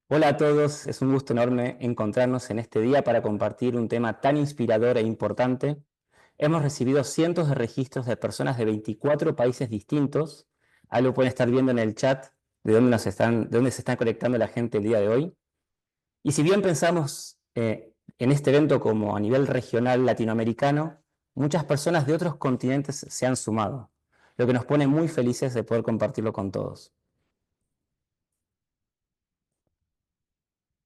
Hola a todos, es un gusto enorme encontrarnos en este día para compartir un tema tan inspirador e importante. Hemos recibido cientos de registros de personas de 24 países distintos. Ahí lo pueden estar viendo en el chat de dónde se están conectando la gente el día de hoy. Y si bien pensamos en este evento como a nivel regional latinoamericano, muchas personas de otros continentes se han sumado, lo que nos pone muy felices de poder compartirlo con todos.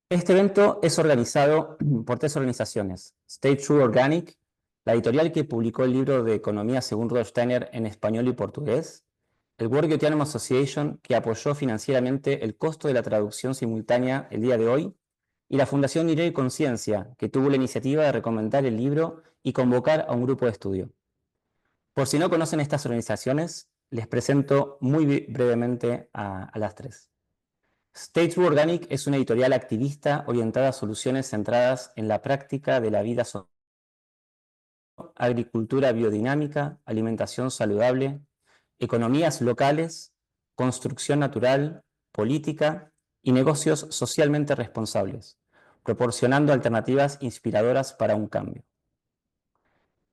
Este evento es organizado por tres organizaciones: Stay True Organic, la editorial que publicó el libro de Economía según Rudolf Steiner en español y portugués; el World Economy Association, que apoyó financieramente el costo de la traducción simultánea el día de hoy; y la Fundación Dinero y Conciencia, que tuvo la iniciativa de recomendar el libro y convocar a un grupo de estudio. Por si no conocen estas organizaciones, les presento muy brevemente a las tres. Stay True Organic es una editorial activista orientada a soluciones centradas en la práctica de la vida social, agricultura biodinámica, alimentación saludable, economías locales, construcción natural, política y negocios socialmente responsables, proporcionando alternativas inspiradoras para un cambio.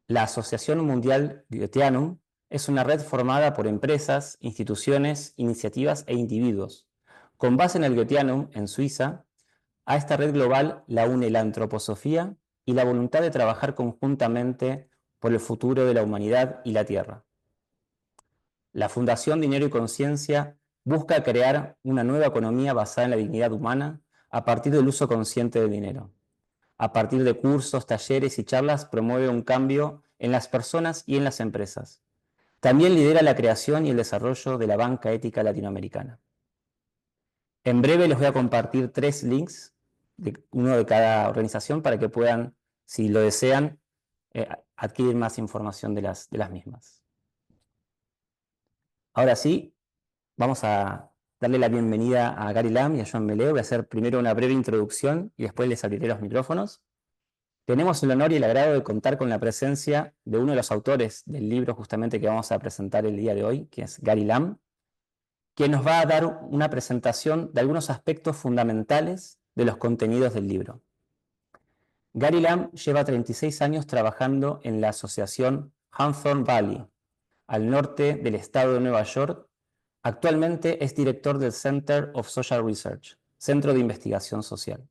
La Asociación Mundial Goetheanum es una red formada por empresas, instituciones, iniciativas e individuos. Con base en el Goetheanum, en Suiza, a esta red global la une la antroposofía y la voluntad de trabajar conjuntamente por el futuro de la humanidad y la Tierra. La Fundación Dinero y Conciencia busca crear una nueva economía basada en la dignidad humana a partir del uso consciente del dinero. A partir de cursos, talleres y charlas promueve un cambio en las personas y en las empresas. También lidera la creación y el desarrollo de la banca ética latinoamericana. En breve les voy a compartir tres links, uno de cada organización, para que puedan, si lo desean, adquirir más información de las mismas. Ahora sí, vamos a darle la bienvenida a Gary Lam y a Joan Meleo. Voy a hacer primero una breve introducción y después les abriré los micrófonos. Tenemos el honor y el agrado de contar con la presencia de uno de los autores del libro justamente que vamos a presentar el día de hoy, que es Gary Lam, quien nos va a dar una presentación de algunos aspectos fundamentales de los contenidos del libro. Gary Lam lleva 36 años trabajando en la asociación Hawthorne Valley, al norte del estado de Nueva York. Actualmente es director del Center of Social Research, Centro de Investigación Social.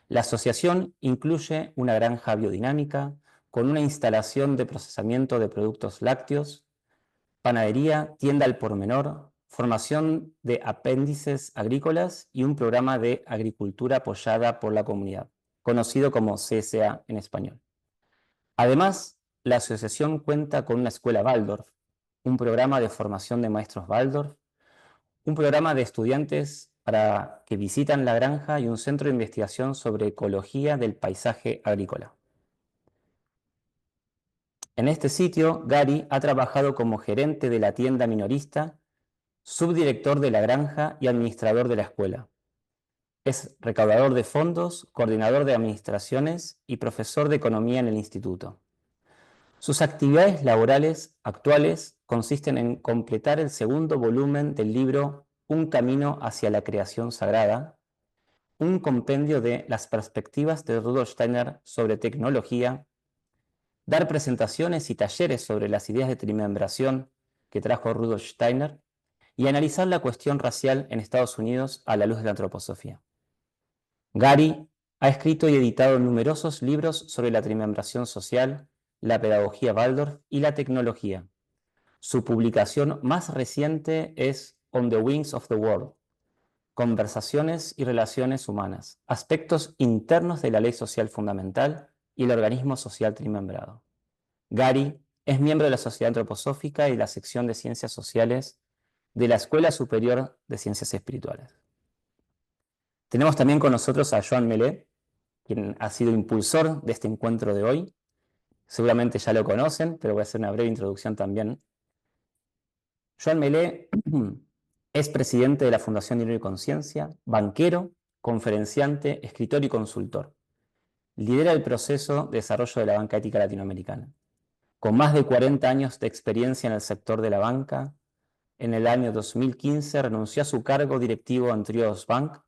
La asociación incluye una granja biodinámica con una instalación de procesamiento de productos lácteos, panadería, tienda al por menor, formación de apéndices agrícolas y un programa de agricultura apoyada por la comunidad, conocido como CSA en español. Además, la asociación cuenta con una escuela Waldorf, un programa de formación de maestros Waldorf, un programa de estudiantes para que visitan la granja y un centro de investigación sobre ecología del paisaje agrícola. En este sitio, Gary ha trabajado como gerente de la tienda minorista, subdirector de la granja y administrador de la escuela. Es recaudador de fondos, coordinador de administraciones y profesor de economía en el instituto. Sus actividades laborales actuales consisten en completar el segundo volumen del libro Un camino hacia la creación sagrada, un compendio de las perspectivas de Rudolf Steiner sobre tecnología, dar presentaciones y talleres sobre las ideas de trimembración que trajo Rudolf Steiner y analizar la cuestión racial en Estados Unidos a la luz de la antroposofía. Gary ha escrito y editado numerosos libros sobre la trimembración social, la pedagogía Waldorf y la tecnología. Su publicación más reciente es On the Wings of the World: Conversaciones y relaciones humanas, aspectos internos de la ley social fundamental y el organismo social trimembrado. Gary es miembro de la Sociedad Antroposófica y de la sección de Ciencias Sociales de la Escuela Superior de Ciencias Espirituales. Tenemos también con nosotros a Joan Meleo, quien ha sido impulsor de este encuentro de hoy. Seguramente ya lo conocen, pero voy a hacer una breve introducción también. Joan Meleo es presidente de la Fundación Dinero y Conciencia, banquero, conferenciante, escritor y consultor. Lidera el proceso de desarrollo de la banca ética latinoamericana. Con más de 40 años de experiencia en el sector de la banca, en el año 2015 renunció a su cargo directivo en Triodos Bank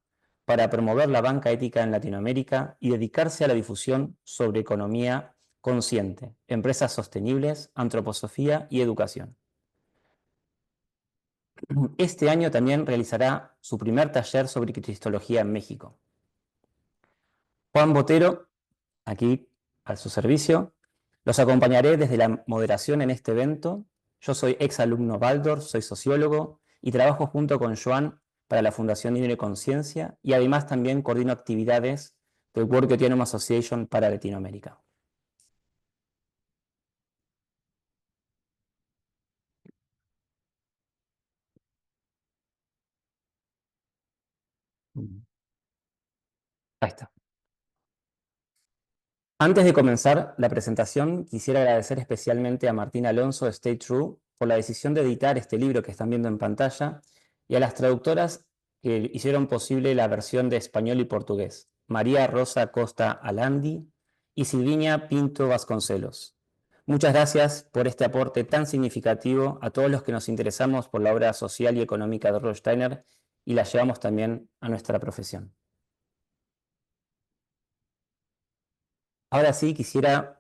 para promover la banca ética en Latinoamérica y dedicarse a la difusión sobre economía consciente, empresas sostenibles, antroposofía y educación. Este año también realizará su primer taller sobre cristología en México. Juan Botero, aquí a su servicio. Los acompañaré desde la moderación en este evento. Yo soy ex alumno Baldor, soy sociólogo y trabajo junto con Joan para la Fundación Dinero y Conciencia y además también coordino actividades del World Economy Association para Latinoamérica. Ahí está. Antes de comenzar la presentación, quisiera agradecer especialmente a Martín Alonso de Stay True por la decisión de editar este libro que están viendo en pantalla y a las traductoras que hicieron posible la versión de español y portugués, María Rosa Costa Alandi y Silvinia Pinto Vasconcelos. Muchas gracias por este aporte tan significativo a todos los que nos interesamos por la obra social y económica de Rudolf Steiner y la llevamos también a nuestra profesión. Ahora sí, quisiera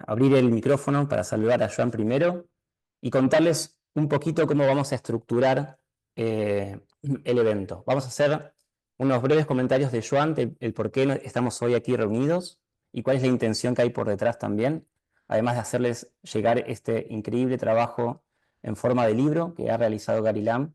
abrir el micrófono para saludar a Joan primero y contarles un poquito cómo vamos a estructurar el evento. Vamos a hacer unos breves comentarios de Joan, del por qué estamos hoy aquí reunidos y cuál es la intención que hay por detrás también, además de hacerles llegar este increíble trabajo en forma de libro que ha realizado Gary Lam.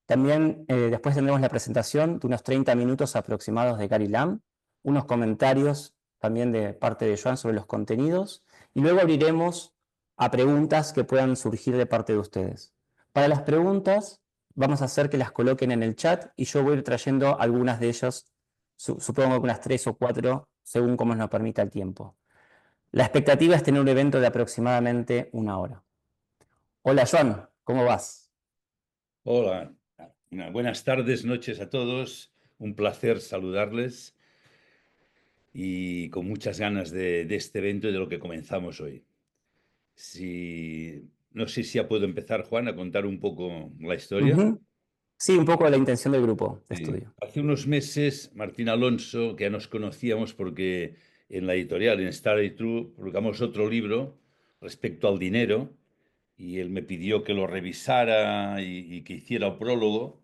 También después tendremos la presentación de unos 30 minutos aproximados de Gary Lam, unos comentarios también de parte de Joan sobre los contenidos, y luego abriremos a preguntas que puedan surgir de parte de ustedes. Para las preguntas, vamos a hacer que las coloquen en el chat y yo voy a ir trayendo algunas de ellas, supongo que unas 3 o 4, según como nos permita el tiempo. La expectativa es tener un evento de aproximadamente 1 hora. Hola Joan, ¿cómo vas? Hola, buenas tardes, noches a todos. Un placer saludarles y con muchas ganas de este evento y de lo que comenzamos hoy. No sé si ya puedo empezar, Juan, a contar un poco la historia. Ujú. Sí, un poco de la intención del grupo de Sí. estudio. Hace unos meses, Martín Alonso, que ya nos conocíamos porque en la editorial, en Steiner True, publicamos otro libro respecto al dinero y él me pidió que lo revisara y que hiciera un prólogo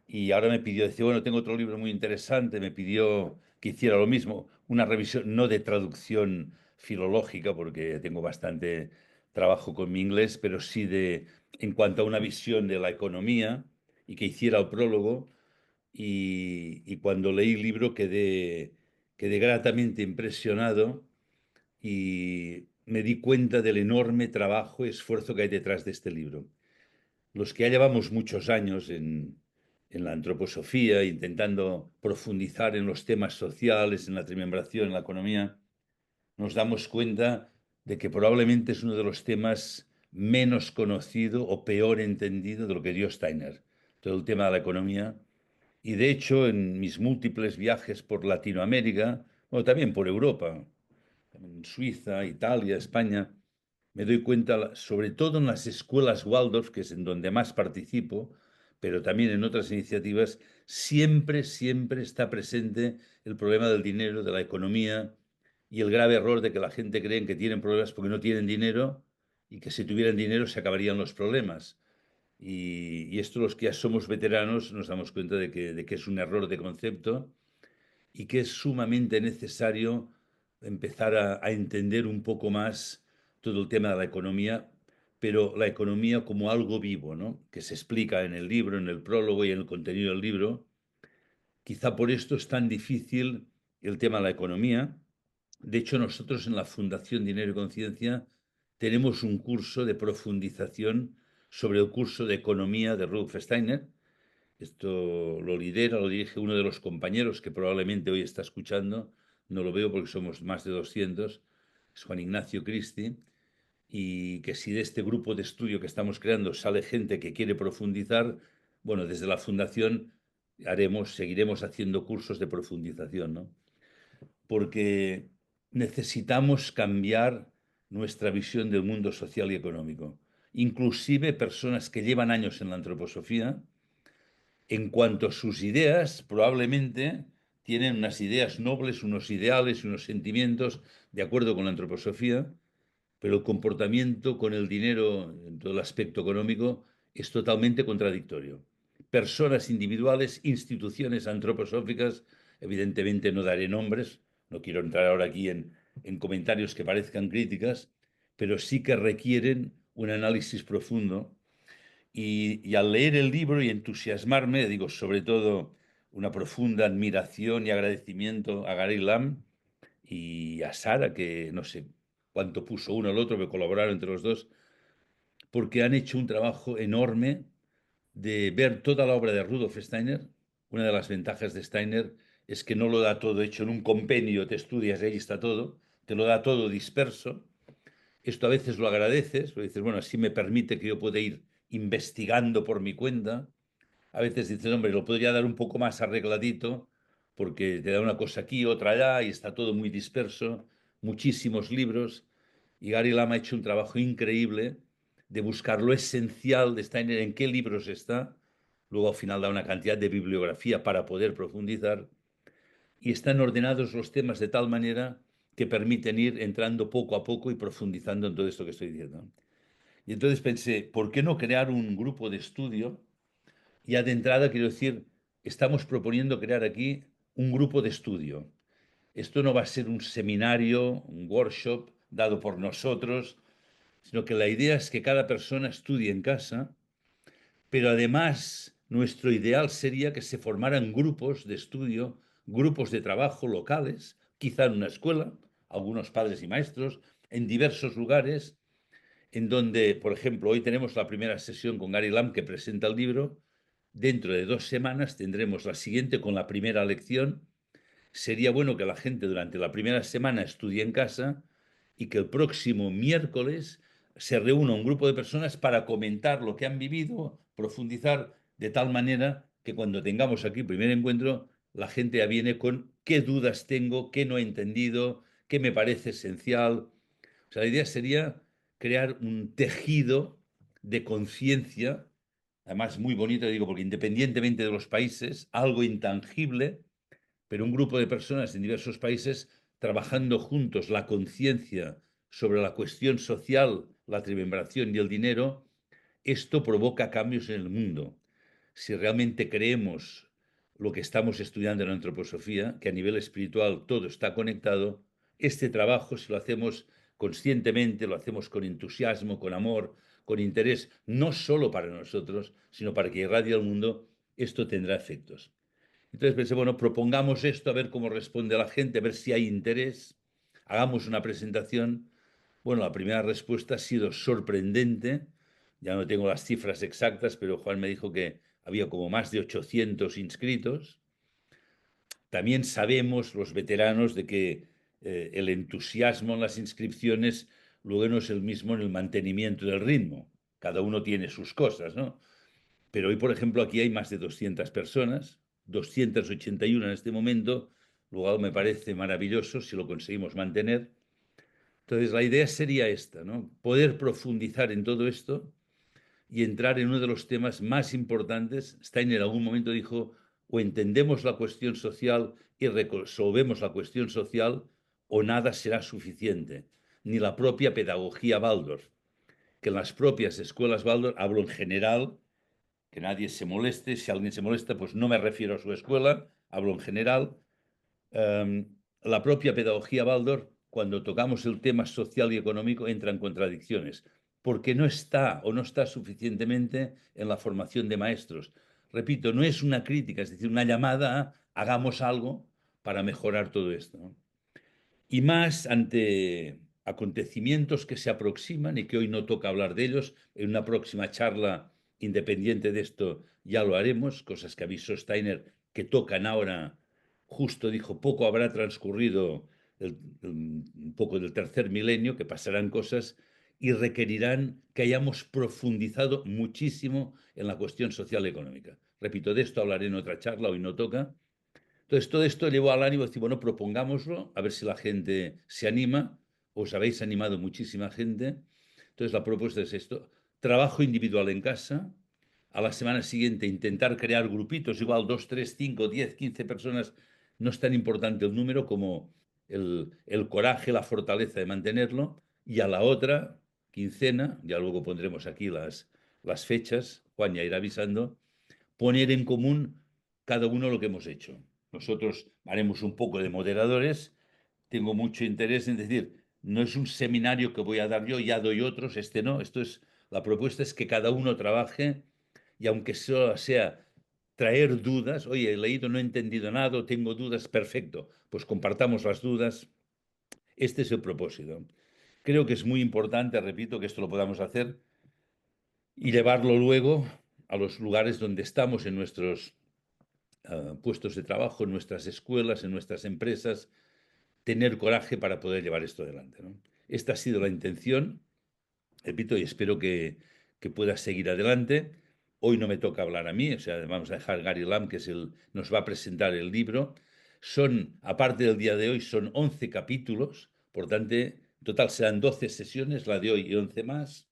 y ahora me pidió, decía, bueno, tengo otro libro muy interesante, me pidió que hiciera lo mismo, una revisión no de traducción filológica porque tengo bastante trabajo con mi inglés, pero sí en cuanto a una visión de la economía y que hiciera el prólogo y cuando leí el libro quedé gratamente impresionado y me di cuenta del enorme trabajo y esfuerzo que hay detrás de este libro. Los que ya llevamos muchos años en la antroposofía, intentando profundizar en los temas sociales, en la trimembración, en la economía, nos damos cuenta de que probablemente es uno de los temas menos conocido o peor entendido de lo que dio Steiner. Todo el tema de la economía. Y de hecho, en mis múltiples viajes por Latinoamérica, bueno, también por Europa, en Suiza, Italia, España, me doy cuenta, sobre todo en las escuelas Waldorf, que es en donde más participo, pero también en otras iniciativas, siempre está presente el problema del dinero, de la economía y el grave error de que la gente cree que tienen problemas porque no tienen dinero y que si tuvieran dinero se acabarían los problemas. Y esto los que ya somos veteranos nos damos cuenta de que es un error de concepto y que es sumamente necesario empezar a entender un poco más todo el tema de la economía, pero la economía como algo vivo, ¿no? Que se explica en el libro, en el prólogo y en el contenido del libro. Quizá por esto es tan difícil el tema de la economía. De hecho, nosotros en la Fundación Dinero y Conciencia tenemos un curso de profundización sobre el curso de economía de Rudolf Steiner. Esto lo lidera, lo dirige uno de los compañeros que probablemente hoy está escuchando. No lo veo porque somos más de 200. Es Juan Ignacio Cristi. Y que si de este grupo de estudio que estamos creando sale gente que quiere profundizar, bueno, desde la Fundación seguiremos haciendo cursos de profundización, ¿no? Porque necesitamos cambiar nuestra visión del mundo social y económico. Inclusive personas que llevan años en la antroposofía En cuanto a sus ideas, probablemente tienen unas ideas nobles, unos ideales, unos sentimientos de acuerdo con la antroposofía, pero el comportamiento con el dinero en todo el aspecto económico es totalmente contradictorio. Personas individuales, instituciones antroposóficas, evidentemente no daré nombres, no quiero entrar ahora aquí en comentarios que parezcan críticas, pero sí que requieren un análisis profundo y al leer el libro y entusiasmarme, digo, sobre todo una profunda admiración y agradecimiento a Gary Lam y a Sara, que no sé cuánto puso uno al otro, que colaboraron entre los dos, porque han hecho un trabajo enorme de ver toda la obra de Rudolf Steiner. Una de las ventajas de Steiner es que no lo da todo hecho en un compendio, te estudias y ahí está todo, te lo da todo disperso. Esto a veces lo agradeces, lo dices, bueno, así me permite que yo pueda ir investigando por mi cuenta. A veces dices, hombre, lo podría dar un poco más arregladito, porque te da una cosa aquí, otra allá, y está todo muy disperso, muchísimos libros. Y Gary Lama ha hecho un trabajo increíble de buscar lo esencial de Steiner, en qué libros está. Luego al final da una cantidad de bibliografía para poder profundizar. Y están ordenados los temas de tal manera que permiten ir entrando poco a poco y profundizando en todo esto que estoy diciendo. Y entonces pensé, ¿por qué no crear un grupo de estudio? Ya de entrada quiero decir, estamos proponiendo crear aquí un grupo de estudio. Esto no va a ser un seminario, un workshop dado por nosotros, sino que la idea es que cada persona estudie en casa, pero además nuestro ideal sería que se formaran grupos de estudio, grupos de trabajo locales, quizá en una escuela, algunos padres y maestros, en diversos lugares, en donde, por ejemplo, hoy tenemos la primera sesión con Gary Lam que presenta el libro. Dentro de 2 semanas tendremos la siguiente con la primera lección. Sería bueno que la gente durante la primera semana estudie en casa y que el próximo miércoles se reúna un grupo de personas para comentar lo que han vivido, profundizar de tal manera que cuando tengamos aquí el primer encuentro, la gente ya viene con qué dudas tengo, qué no he entendido, qué me parece esencial. O sea, la idea sería crear un tejido de conciencia, además muy bonito, digo, porque independientemente de los países, algo intangible, pero un grupo de personas en diversos países trabajando juntos la conciencia sobre la cuestión social, la triunviración y el dinero, esto provoca cambios en el mundo. Si realmente creemos lo que estamos estudiando en la antroposofía, que a nivel espiritual todo está conectado, este trabajo, si lo hacemos conscientemente, lo hacemos con entusiasmo, con amor, con interés, no solo para nosotros, sino para que irradie al mundo, esto tendrá efectos. Entonces pensé, bueno, propongamos esto, a ver cómo responde la gente, a ver si hay interés, hagamos una presentación. Bueno, la primera respuesta ha sido sorprendente, ya no tengo las cifras exactas, pero Juan me dijo que había como más de 800 inscritos. También sabemos los veteranos de que el entusiasmo en las inscripciones luego no es el mismo en el mantenimiento del ritmo. Cada uno tiene sus cosas, ¿no? Pero hoy, por ejemplo, aquí hay más de 200 personas, 281 en este momento, luego me parece maravilloso si lo conseguimos mantener. Entonces, la idea sería esta, ¿no? Poder profundizar en todo esto y entrar en uno de los temas más importantes. Steiner en algún momento dijo, o entendemos la cuestión social y resolvemos la cuestión social, o nada será suficiente, ni la propia pedagogía Waldorf, que en las propias escuelas Waldorf, hablo en general, que nadie se moleste, si alguien se molesta, pues no me refiero a su escuela, hablo en general. La propia pedagogía Waldorf, cuando tocamos el tema social y económico, entra en contradicciones, porque no está o no está suficientemente en la formación de maestros. Repito, no es una crítica, es decir, una llamada a hagamos algo para mejorar todo esto, ¿no? Y más ante acontecimientos que se aproximan y que hoy no toca hablar de ellos. En una próxima charla independiente de esto ya lo haremos, cosas que avisó Steiner que tocan ahora, justo dijo, poco habrá transcurrido un poco del tercer milenio, que pasarán cosas y requerirán que hayamos profundizado muchísimo en la cuestión social y económica. Repito, de esto hablaré en otra charla, hoy no toca. Entonces, todo esto llevó al ánimo de decir, bueno, propongámoslo, a ver si la gente se anima. Os habéis animado muchísima gente. Entonces, la propuesta es esto. Trabajo individual en casa, a la semana siguiente intentar crear grupitos, igual 2, 3, 5, 10, 15 personas, no es tan importante el número como el coraje, la fortaleza de mantenerlo, y a la otra quincena, ya luego pondremos aquí las fechas, Juan ya irá avisando, poner en común cada uno lo que hemos hecho. Nosotros haremos un poco de moderadores. Tengo mucho interés en decir, no es un seminario que voy a dar yo, ya doy otros, este no. La propuesta es que cada uno trabaje y aunque solo sea traer dudas, oye, he leído, no he entendido nada, tengo dudas, perfecto, pues compartamos las dudas. Este es el propósito. Creo que es muy importante, repito, que esto lo podamos hacer y llevarlo luego a los lugares donde estamos, en nuestros puestos de trabajo, en nuestras escuelas, en nuestras empresas, tener coraje para poder llevar esto adelante, ¿no? Esta ha sido la intención, repito, y espero que pueda seguir adelante. Hoy no me toca hablar a mí, o sea, vamos a dejar Gary Lamb, que nos va a presentar el libro. Aparte del día de hoy, son 11 capítulos, por tanto, en total serán 12 sesiones, la de hoy y 11 más,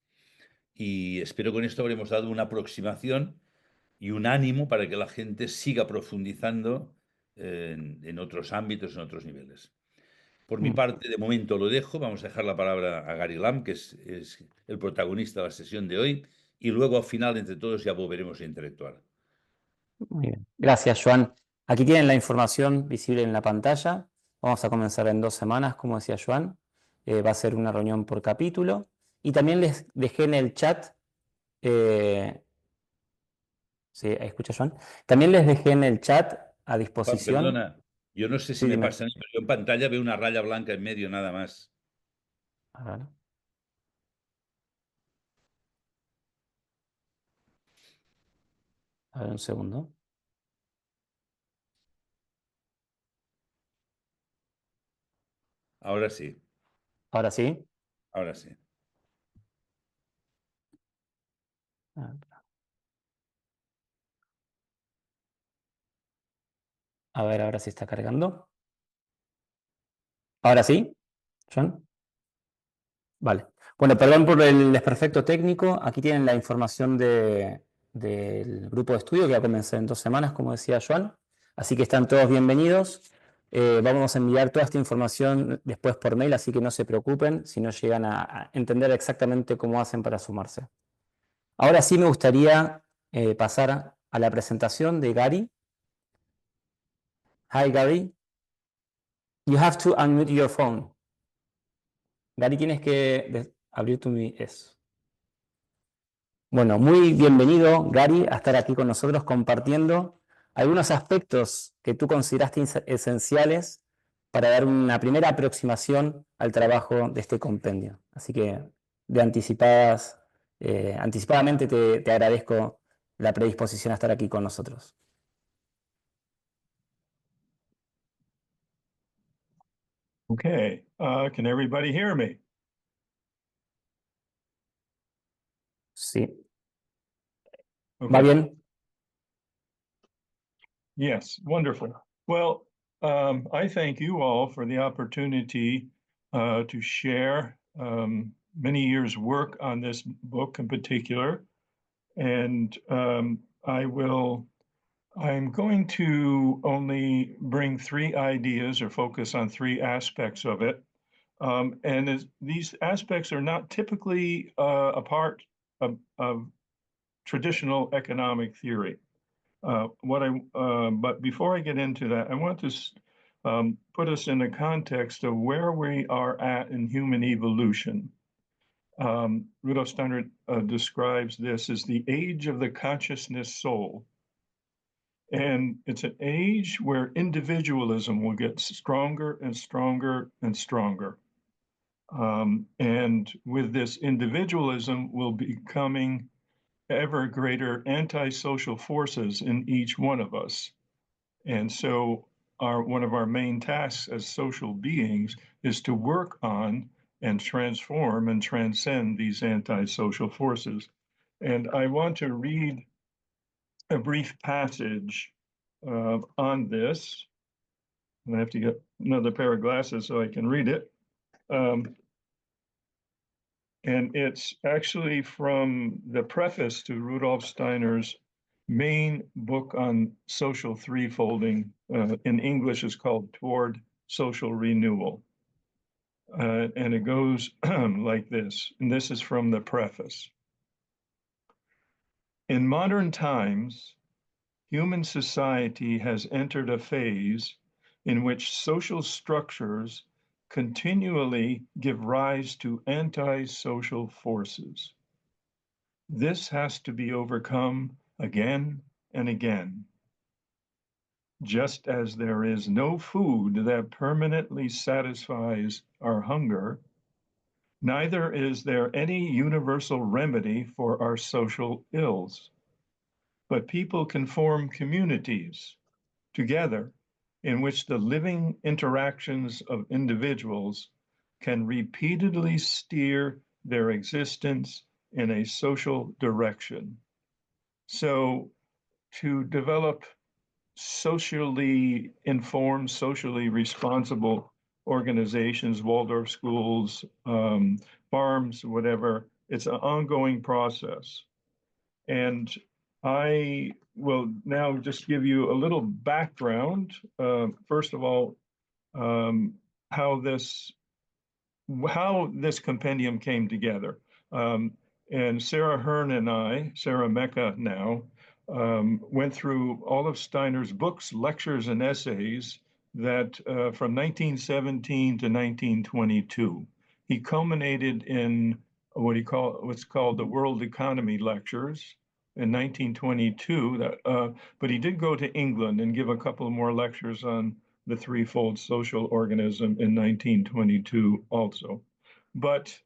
y espero con esto habremos dado una aproximación y un ánimo para que la gente siga profundizando en otros ámbitos, en otros niveles. Por mi Mm, parte, de momento lo dejo. Vamos a dejar la palabra a Gary Lam, que es el protagonista de la sesión de hoy, y luego al final, entre todos, ya volveremos a interactuar. muy bien. Gracias, Joan. Aquí tienen la información visible en la pantalla. Vamos a comenzar en 2 semanas, como decía Joan. Va a ser una reunión por capítulo. Y también les dejé en el chat, eh, sí, ahí escucha Joan. También les dejé en el chat a Juan, disposición. perdona, yo no sé si Sí, me dime. pasa a mí, pero yo en pantalla veo una raya blanca en medio nada más. A ver, a ver un segundo. Ahora sí, Ahora sí. ahora sí. A ver, ahora sí está cargando. Ahora sí, Joan. Vale. Bueno, perdón por el desperfecto técnico. Aquí tienen la información del grupo de estudio que va a comenzar en 2 semanas, como decía Joan. Así que están todos bienvenidos. Vamos a enviar toda esta información después por mail, así que no se preocupen si no llegan a entender exactamente cómo hacen para sumarse. Ahora sí me gustaría pasar a la presentación de Gary. Hi, Gary. You have to unmute your phone. Gary, tienes que abrir tu... Eso. Bueno, muy bienvenido, Gary, a estar aquí con nosotros compartiendo algunos aspectos que tú consideraste esenciales para dar una primera aproximación al trabajo de este compendio. Así que anticipadamente te agradezco la predisposición a estar aquí con nosotros. Okay, can everybody hear me? Sí, ¿va Okay, bien? yes, wonderful. Well, I thank you all for the opportunity to share many years' work on this book in particular. And I'm going to only bring 3 ideas or focus on 3 aspects of it. These aspects are not typically a part of traditional economic theory. But before I get into that, I want to put us in the context of where we are at in human evolution. Rudolf Steiner describes this as the age of the consciousness soul. And it's an age where individualism will get stronger and stronger and stronger. And with this individualism will be coming ever greater antisocial forces in each one of us. And so one of our main tasks as social beings is to work on and transform and transcend these antisocial forces. And I want to read a brief passage on this. And I have to get another pair of glasses so I can read it. And it's actually from the preface to Rudolf Steiner's main book on social threefolding. In English is called Toward Social Renewal. And it goes like this, and this is from the preface. In modern times, human society has entered a phase in which social structures continually give rise to anti-social forces. This has to be overcome again and again. Just as there is no food that permanently satisfies our hunger, neither is there any universal remedy for our social ills. But people can form communities together in which the living interactions of individuals can repeatedly steer their existence in a social direction. So, to develop socially informed, socially responsible organizations, Waldorf schools, farms, whatever, it's an ongoing process. And I will now just give you a little background. First of all, um, how this compendium came together. And Sarah Hearn and I, Sarah Mecca now, went through all of Steiner's books, lectures, and essays that from 1917 to 1922. He culminated in what's called the World Economy Lectures in 1922. But he did go to England and give a couple more lectures on the threefold social organism in 1922 also. But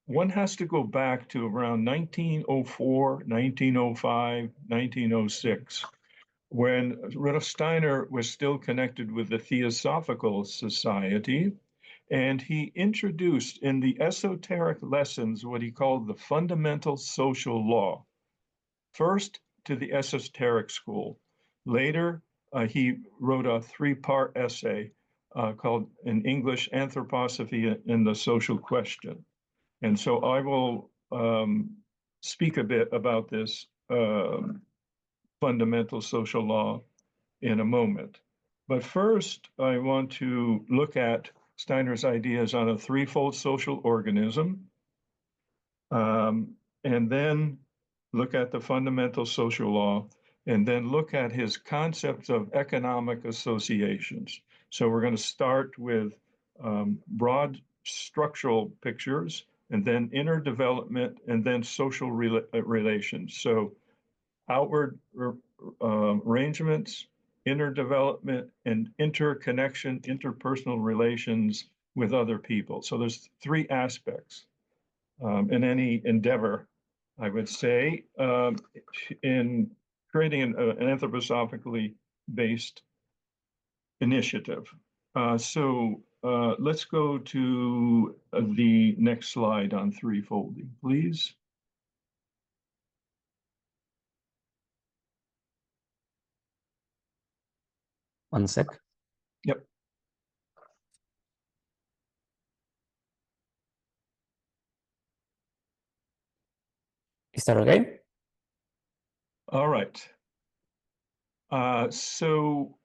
one has to go back to around 1904, 1905, 1906, when Rudolf Steiner was still connected with the Theosophical Society, and he introduced in the esoteric lessons what he called the fundamental social law. First to the esoteric school. Later, he wrote a three-part essay called in English, Anthroposophy and the Social Question. And so I will speak a bit about this fundamental social law in a moment. But first, I want to look at Steiner's ideas on a threefold social organism, and then look at the fundamental social law, and then look at his concepts of economic associations. So we're going to start with broad structural pictures, and then inner development, and then social relations. So outward arrangements, inner development, and interconnection, interpersonal relations with other people. So there's three aspects in any endeavor, I would say, in creating an anthroposophically based initiative. Let's go to the next slide on threefolding, please. One sec. Yep. Is that okay? All right. So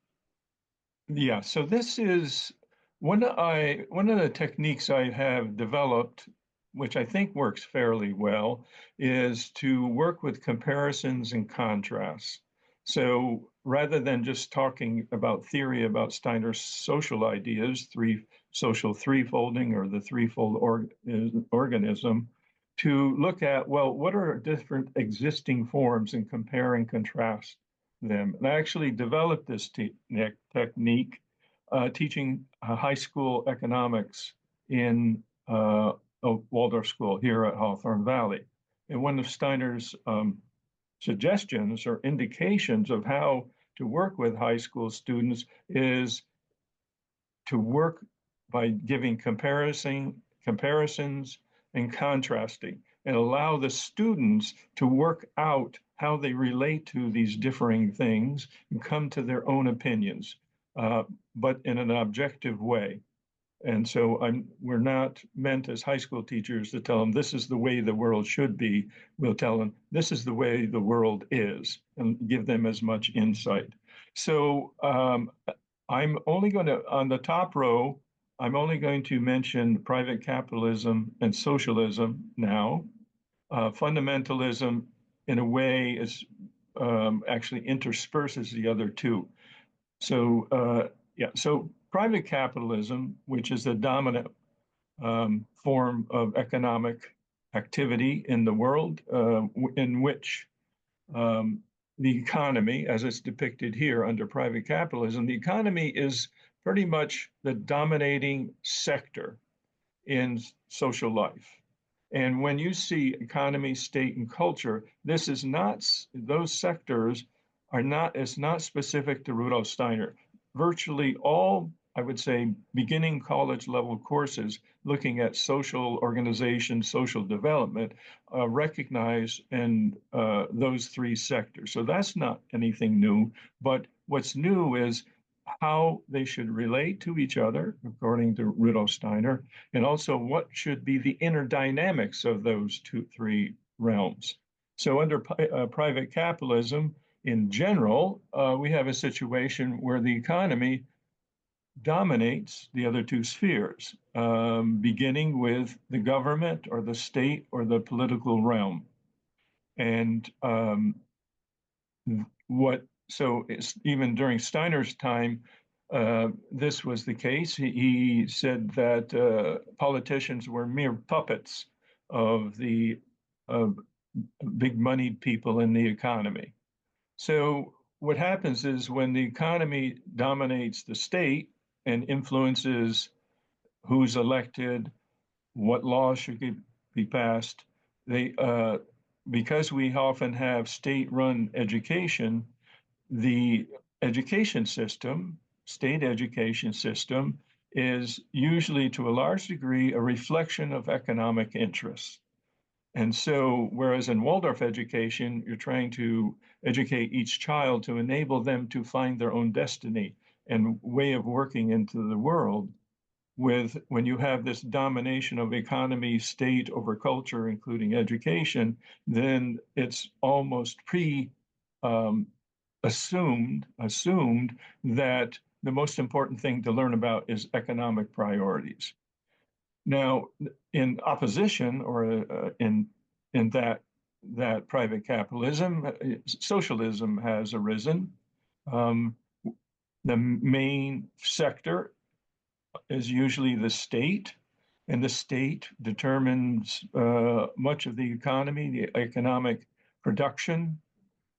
this is one of the techniques I have developed, which I think works fairly well, is to work with comparisons and contrasts. So rather than just talking about theory about Steiner's social ideas, social threefolding or the threefold organism, to look at, well, what are different existing forms and compare and contrast them. And I actually developed this technique teaching high school economics in a Waldorf school here at Hawthorne Valley. And one of Steiner's suggestions or indications of how to work with high school students is to work by giving comparisons and contrasting, and allow the students to work out how they relate to these differing things and come to their own opinions, but in an objective way. And so we're not meant as high school teachers to tell them this is the way the world should be. We'll tell them this is the way the world is and give them as much insight. So I'm only going to, on the top row, I'm only going to mention private capitalism and socialism now. Fundamentalism, in a way, is actually intersperses the other two. So, so private capitalism, which is the dominant form of economic activity in the world, in which the economy, as it's depicted here under private capitalism, the economy is pretty much the dominating sector in social life. And when you see economy, state, and culture, this is not, those sectors are not, it's not specific to Rudolf Steiner. Virtually all, I would say, beginning college level courses looking at social organization, social development, recognize in those three sectors. So that's not anything new. But what's new is how they should relate to each other, according to Rudolf Steiner, and also what should be the inner dynamics of those three realms. So under private capitalism, in general, we have a situation where the economy dominates the other two spheres, beginning with the government or the state or the political realm. And so it's, even during Steiner's time, this was the case. He said that politicians were mere puppets of the big moneyed people in the economy. So what happens is when the economy dominates the state and influences who's elected, what laws should be passed, because we often have state-run education, the education system, state education system, is usually to a large degree a reflection of economic interests. And so, whereas in Waldorf education, you're trying to educate each child to enable them to find their own destiny and way of working into the world, when you have this domination of economy, state over culture, including education, then it's almost um, assumed that the most important thing to learn about is economic priorities. Now, in opposition, or in that private capitalism, socialism has arisen. The main sector is usually the state, and the state determines much of the economy, the economic production.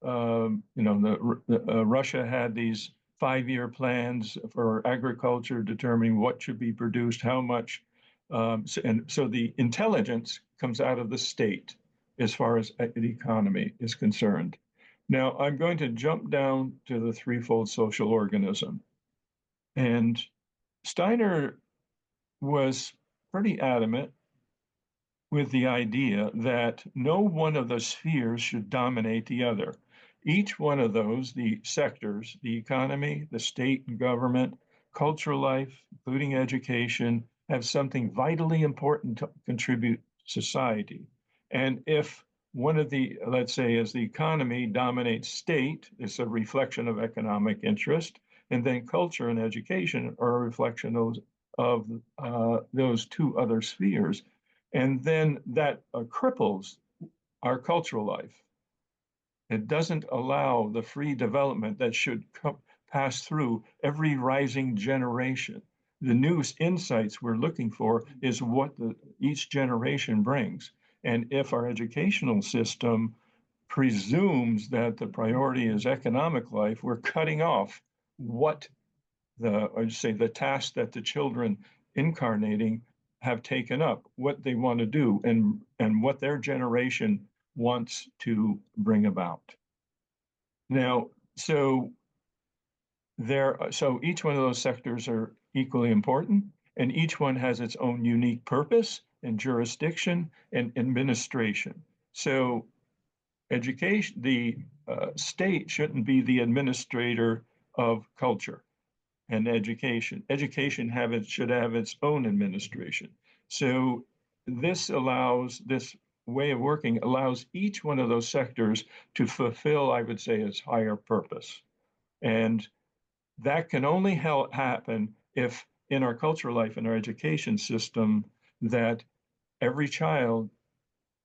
Russia had these 5-year plans for agriculture, determining what should be produced, how much. And so the intelligence comes out of the state as far as the economy is concerned. Now, I'm going to jump down to the threefold social organism. And Steiner was pretty adamant with the idea that no one of the spheres should dominate the other. Each one of those, the sectors, the economy, the state and government, cultural life, including education, have something vitally important to contribute to society. And if one of the, let's say, as the economy dominates state, it's a reflection of economic interest, and then culture and education are a reflection of those two other spheres. And then that cripples our cultural life. It doesn't allow the free development that should pass through every rising generation. The new insights we're looking for is what each generation brings. And if our educational system presumes that the priority is economic life, we're cutting off what the task that the children incarnating have taken up, what they want to do, and what their generation wants to bring about. Now, so each one of those sectors are equally important, and each one has its own unique purpose and jurisdiction and administration. So education, the state shouldn't be the administrator of culture. and education. Education should have its own administration. So this way of working allows each one of those sectors to fulfill, I would say, its higher purpose. And that can only happen if in our cultural life, in our education system, that every child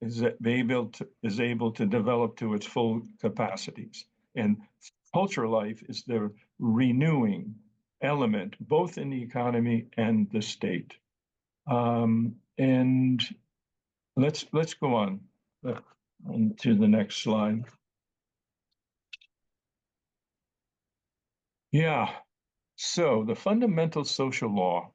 is able to develop to its full capacities. And cultural life is the renewing element, both in the economy and the state. And let's go on to the next slide. Yeah. So the fundamental social law,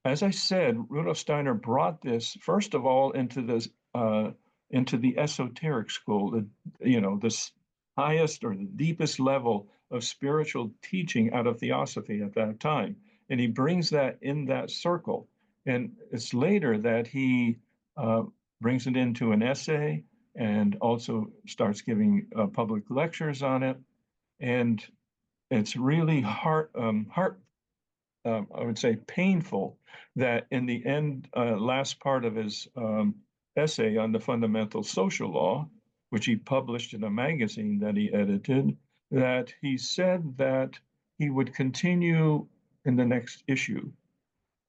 as I said, Rudolf Steiner brought this first of all into the esoteric school, the highest or the deepest level of spiritual teaching out of theosophy at that time, and he brings that in that circle. And it's later that he uh, brings it into an essay and also starts giving public lectures on it. And it's really I would say, painful that in the end, last part of his essay on the fundamental social law, which he published in a magazine that he edited, that he said that he would continue in the next issue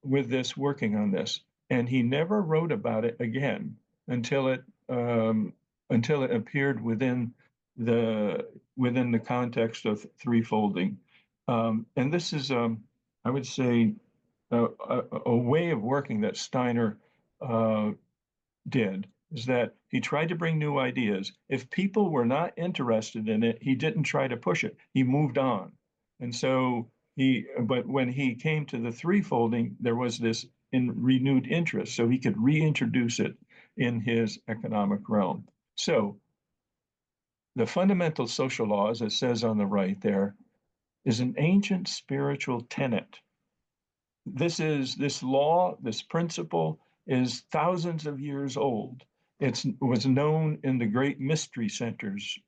with this, working on this, and he never wrote about it again until it um, appeared within the context of threefolding. And this is, I would say, a way of working that Steiner uh, did, is that he tried to bring new ideas. If people were not interested in it, he didn't try to push it. He moved on. And so but when he came to the threefolding, there was this renewed interest, so he could reintroduce it in his economic realm. So the fundamental social law, as it says on the right there, is an ancient spiritual tenet. This law, this principle is thousands of years old. It was known in the great mystery centers,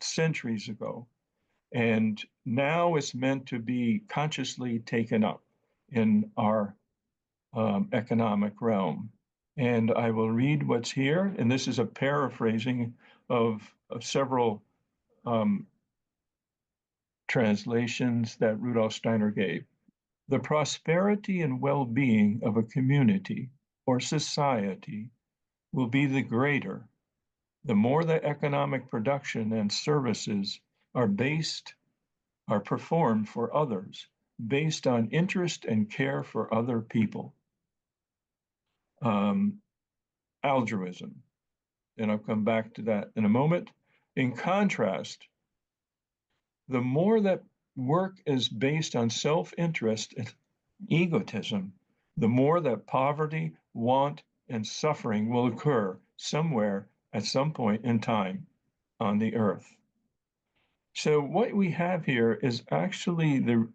centuries ago. And now it's meant to be consciously taken up in our economic realm. And I will read what's here. And this is a paraphrasing of several um, translations that Rudolf Steiner gave. The prosperity and well-being of a community or society will be the greater the more the economic production and services are performed for others based on interest and care for other people. Altruism, and I'll come back to that in a moment. In contrast, the more that work is based on self-interest and egotism, the more that poverty, want, and suffering will occur somewhere at some point in time on the earth. So what we have here is actually the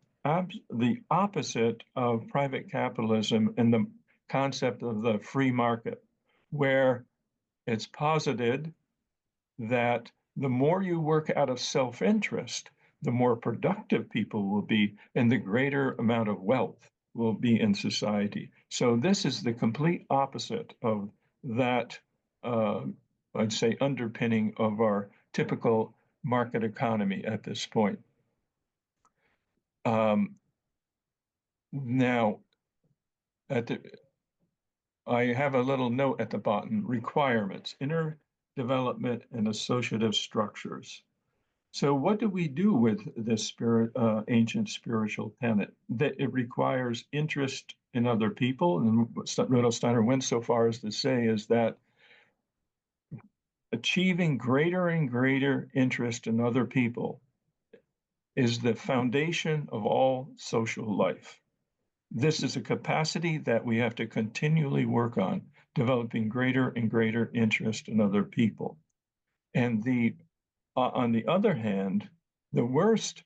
opposite of private capitalism and the concept of the free market, where it's posited that the more you work out of self-interest, the more productive people will be and the greater amount of wealth will be in society. So this is the complete opposite of that, I'd say, underpinning of our typical market economy at this point. Now, I have a little note at the bottom, requirements, inner development and associative structures. So what do we do with this ancient spiritual tenet? That it requires interest in other people. And Rudolf Steiner went so far as to say is that achieving greater and greater interest in other people is the foundation of all social life. This is a capacity that we have to continually work on, developing greater and greater interest in other people. And on the other hand, the worst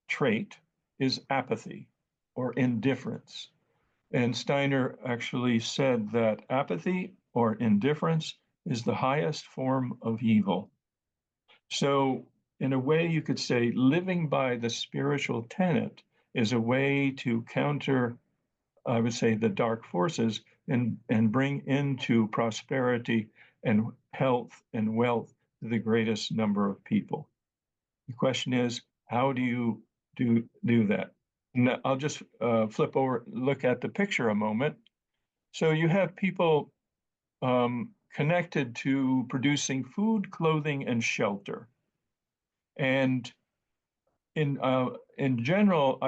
trait is apathy or indifference. And Steiner actually said that apathy or indifference is the highest form of evil. So in a way, you could say living by the spiritual tenet is a way to counter, I would say, the dark forces and bring into prosperity and health and wealth to the greatest number of people. The question is, how do you do that? Now, I'll just flip over, look at the picture a moment. So you have people connected to producing food, clothing, and shelter. And in general,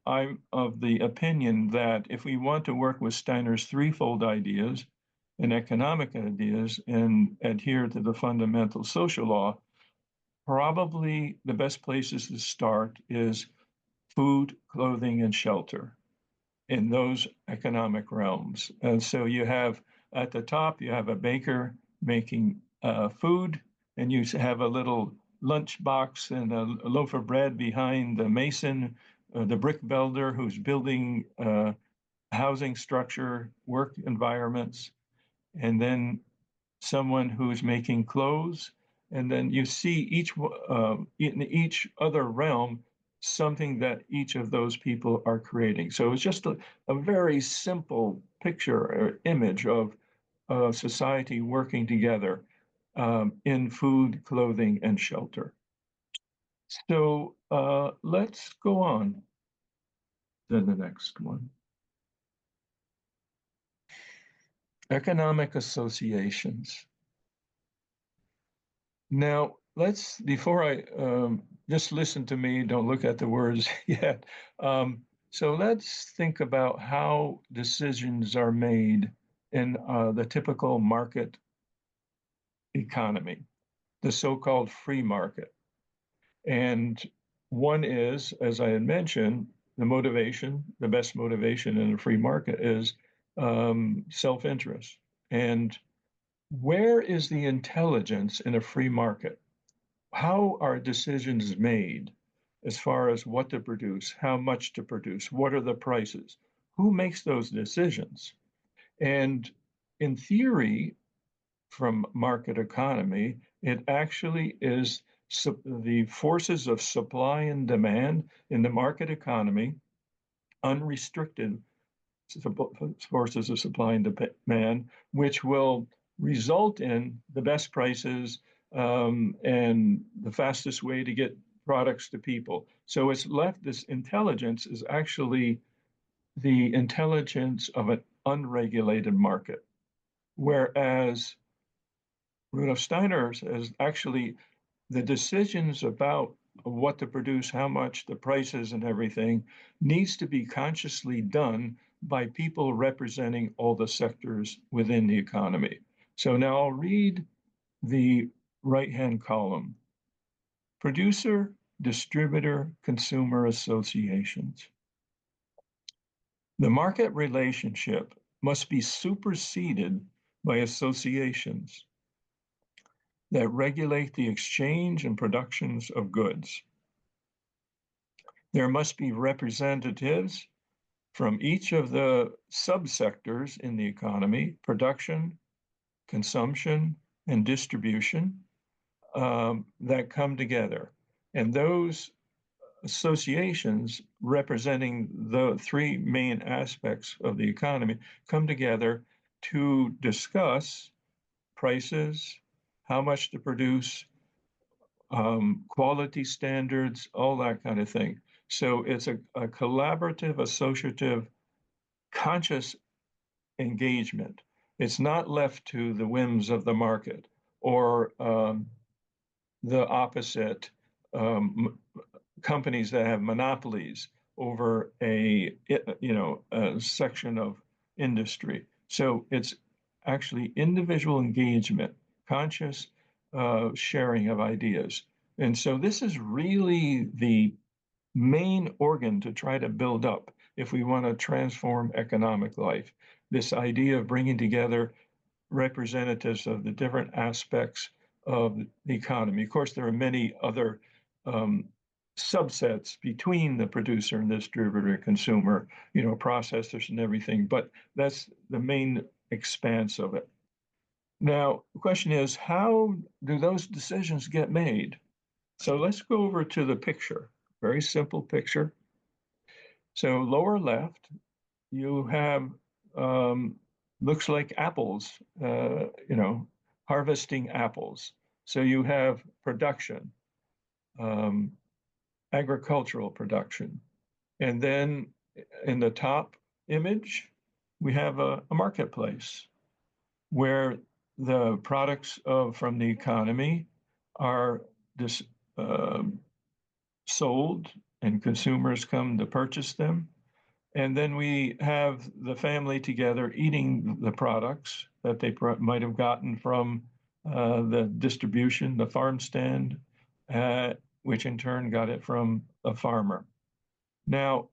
I'm of the opinion that if we want to work with Steiner's threefold ideas and economic ideas and adhere to the fundamental social law, probably the best places to start is food, clothing, and shelter in those economic realms. And so you have at the top, you have a baker making food, and you have a little lunch box and a loaf of bread behind the mason, the brick builder who's building housing structure, work environments, and then someone who's making clothes. And then you see in each other realm something that each of those people are creating. So it's just a very simple picture or image of society working together in food, clothing, and shelter. So let's go on to the next one. Economic associations. Now, before I just listen to me, don't look at the words yet. So let's think about how decisions are made in the typical market economy, the so-called free market. And one is, as I had mentioned, the best motivation in a free market is self-interest. And where is the intelligence in a free market? How are decisions made as far as what to produce, how much to produce, what are the prices? Who makes those decisions? And in theory, from market economy, it actually is the forces of supply and demand in the market economy, unrestricted forces of supply and demand, which will result in the best prices and the fastest way to get products to people. So it's left, this intelligence is actually the intelligence of an unregulated market. Whereas Rudolf Steiner says actually the decisions about what to produce, how much, the prices and everything needs to be consciously done by people representing all the sectors within the economy. So now I'll read the right-hand column. Producer, distributor, consumer associations. The market relationship must be superseded by associations that regulate the exchange and productions of goods. There must be representatives from each of the subsectors in the economy, production, consumption, and distribution, that come together. And those associations representing the three main aspects of the economy come together to discuss prices, how much to produce, quality standards, all that kind of thing. So it's a collaborative, associative, conscious engagement. It's not left to the whims of the market or the opposite, companies that have monopolies over a section of industry. So it's actually individual engagement, conscious sharing of ideas. And so this is really the main organ to try to build up if we want to transform economic life. This idea of bringing together representatives of the different aspects of the economy. Of course, there are many other subsets between the producer and distributor and consumer, processors and everything, but that's the main expanse of it. Now, the question is, how do those decisions get made? So let's go over to the picture. Very simple picture. So lower left, you have looks like apples, harvesting apples. So you have production, um, agricultural production. And then in the top image, we have a marketplace where the products from the economy are dis, uh, sold and consumers come to purchase them. And then we have the family together eating the products that they might have gotten from the distribution, the farm stand, which in turn got it from a farmer. Now,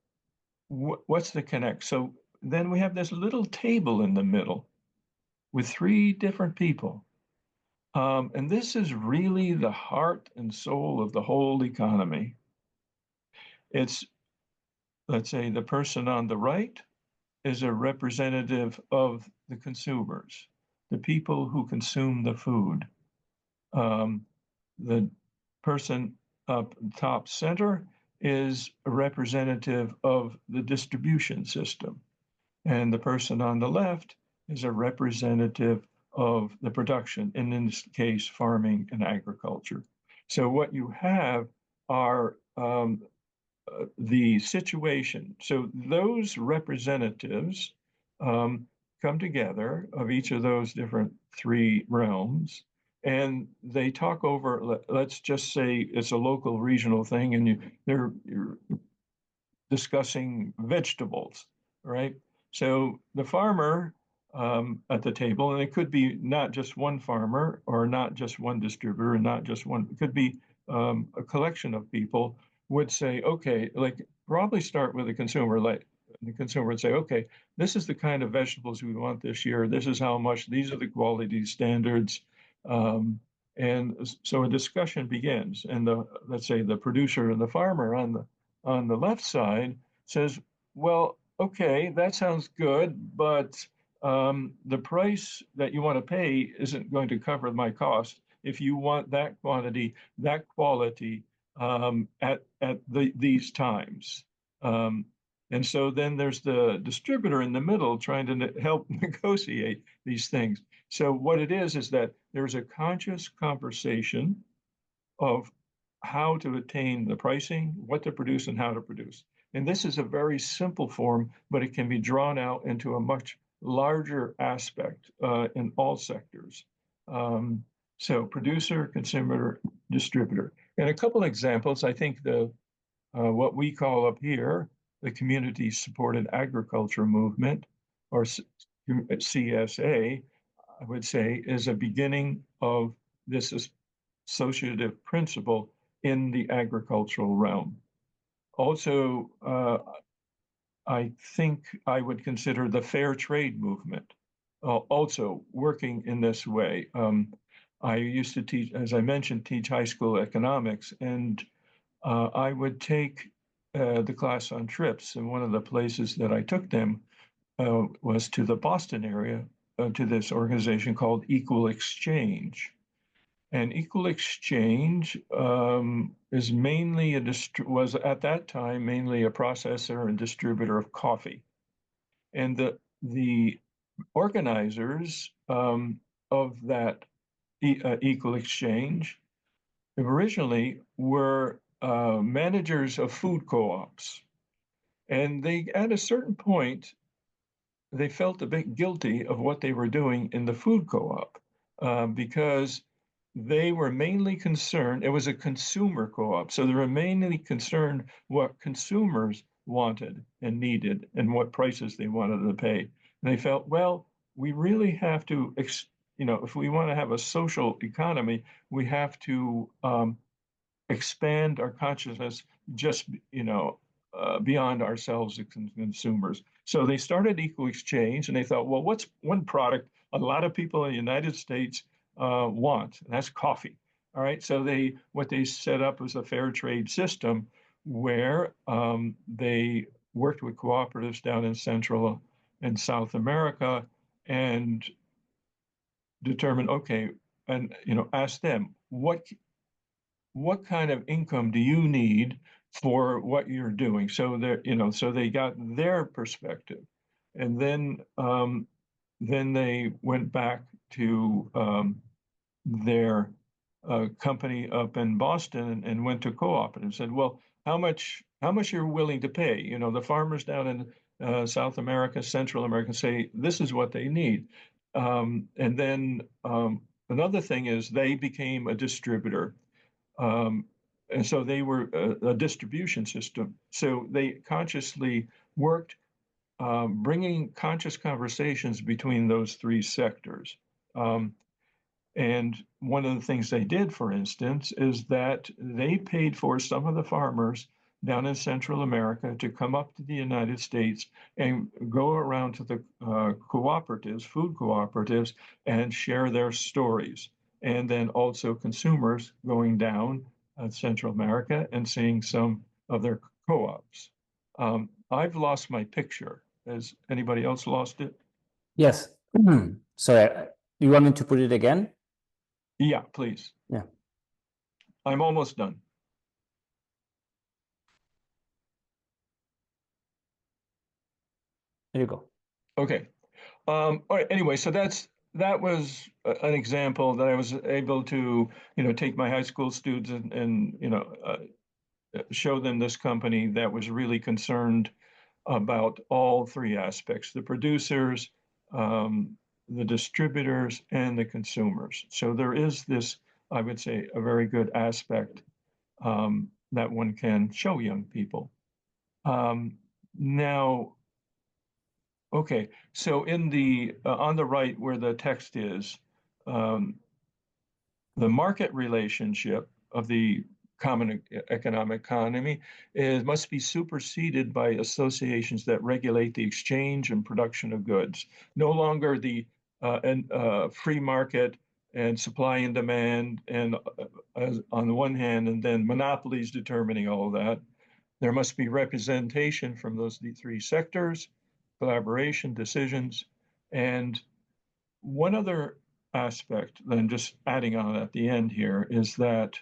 what's the connect? So then we have this little table in the middle with three different people. And this is really the heart and soul of the whole economy. It's, let's say, the person on the right is a representative of the consumers, the people who consume the food. The person up top center is a representative of the distribution system. And the person on the left is a representative of the production, and in this case, farming and agriculture. So what you have are the situation. So those representatives come together of each of those different three realms, and they talk over. Let's just say it's a local regional thing, and you're discussing vegetables, right? So the farmer at the table, and it could be not just one farmer or not just one distributor, and not just one, it could be a collection of people would say, okay, like probably start with the consumer, like the consumer would say, okay, this is the kind of vegetables we want this year. This is how much, these are the quality standards. Um, and so a discussion begins. And let's say the producer and the farmer on the left side says, well, okay, that sounds good, but the price that you want to pay isn't going to cover my cost. If you want that quantity, that quality at these times. Um, and so then there's the distributor in the middle trying to help negotiate these things. So what it is that there's a conscious conversation of how to attain the pricing, what to produce, and how to produce. And this is a very simple form, but it can be drawn out into a much larger aspect in all sectors. So producer, consumer, distributor. And a couple examples, I think what we call up here, the community supported agriculture movement, or CSA, I would say, is a beginning of this associative principle in the agricultural realm. Also, I think I would consider the fair trade movement also working in this way. I used to teach, as I mentioned, teach high school economics, and I would take the class on trips. And one of the places that I took them was to the Boston area, to this organization called Equal Exchange. And Equal Exchange is mainly was at that time mainly a processor and distributor of coffee. And the organizers of that Equal Exchange originally were managers of food co-ops. And they, at a certain point, they felt a bit guilty of what they were doing in the food co-op because they were mainly concerned, it was a consumer co-op, so they were mainly concerned what consumers wanted and needed and what prices they wanted to pay. And they felt, well, we really have to, if we want to have a social economy, we have to expand our consciousness just beyond ourselves as consumers. So they started Equal Exchange, and they thought, well, what's one product a lot of people in the United States want? And that's coffee. All right. So what they set up was a fair trade system where they worked with cooperatives down in Central and South America and determined, okay, and ask them what kind of income do you need for what you're doing? So so they got their perspective, and then they went back to their company up in Boston and went to co-op and said, well, how much you're willing to pay? The farmers down in South America, Central America say this is what they need. And then another thing is they became a distributor. Um, and so they were a distribution system. So they consciously worked, bringing conscious conversations between those three sectors. Um, and one of the things they did, for instance, is that they paid for some of the farmers down in Central America to come up to the United States and go around to the cooperatives, food cooperatives, and share their stories. And then also consumers going down Central America and seeing some of their co-ops. I've lost my picture. Has anybody else lost it? Yes. So you want me to put it again? Yeah, please. Yeah. I'm almost done. There you go. Okay. All right, anyway, so that was an example that I was able to, take my high school students and show them this company that was really concerned about all three aspects: the producers, the distributors, and the consumers. So there is this, I would say, a very good aspect that one can show young people. Now, okay, so in the on the right where the text is, um, the market relationship of the common economic economy must be superseded by associations that regulate the exchange and production of goods. No longer the free market and supply and demand, and on the one hand, and then monopolies determining all of that. There must be representation from those three sectors, collaboration, decisions, and one other aspect, then just adding on at the end here, is that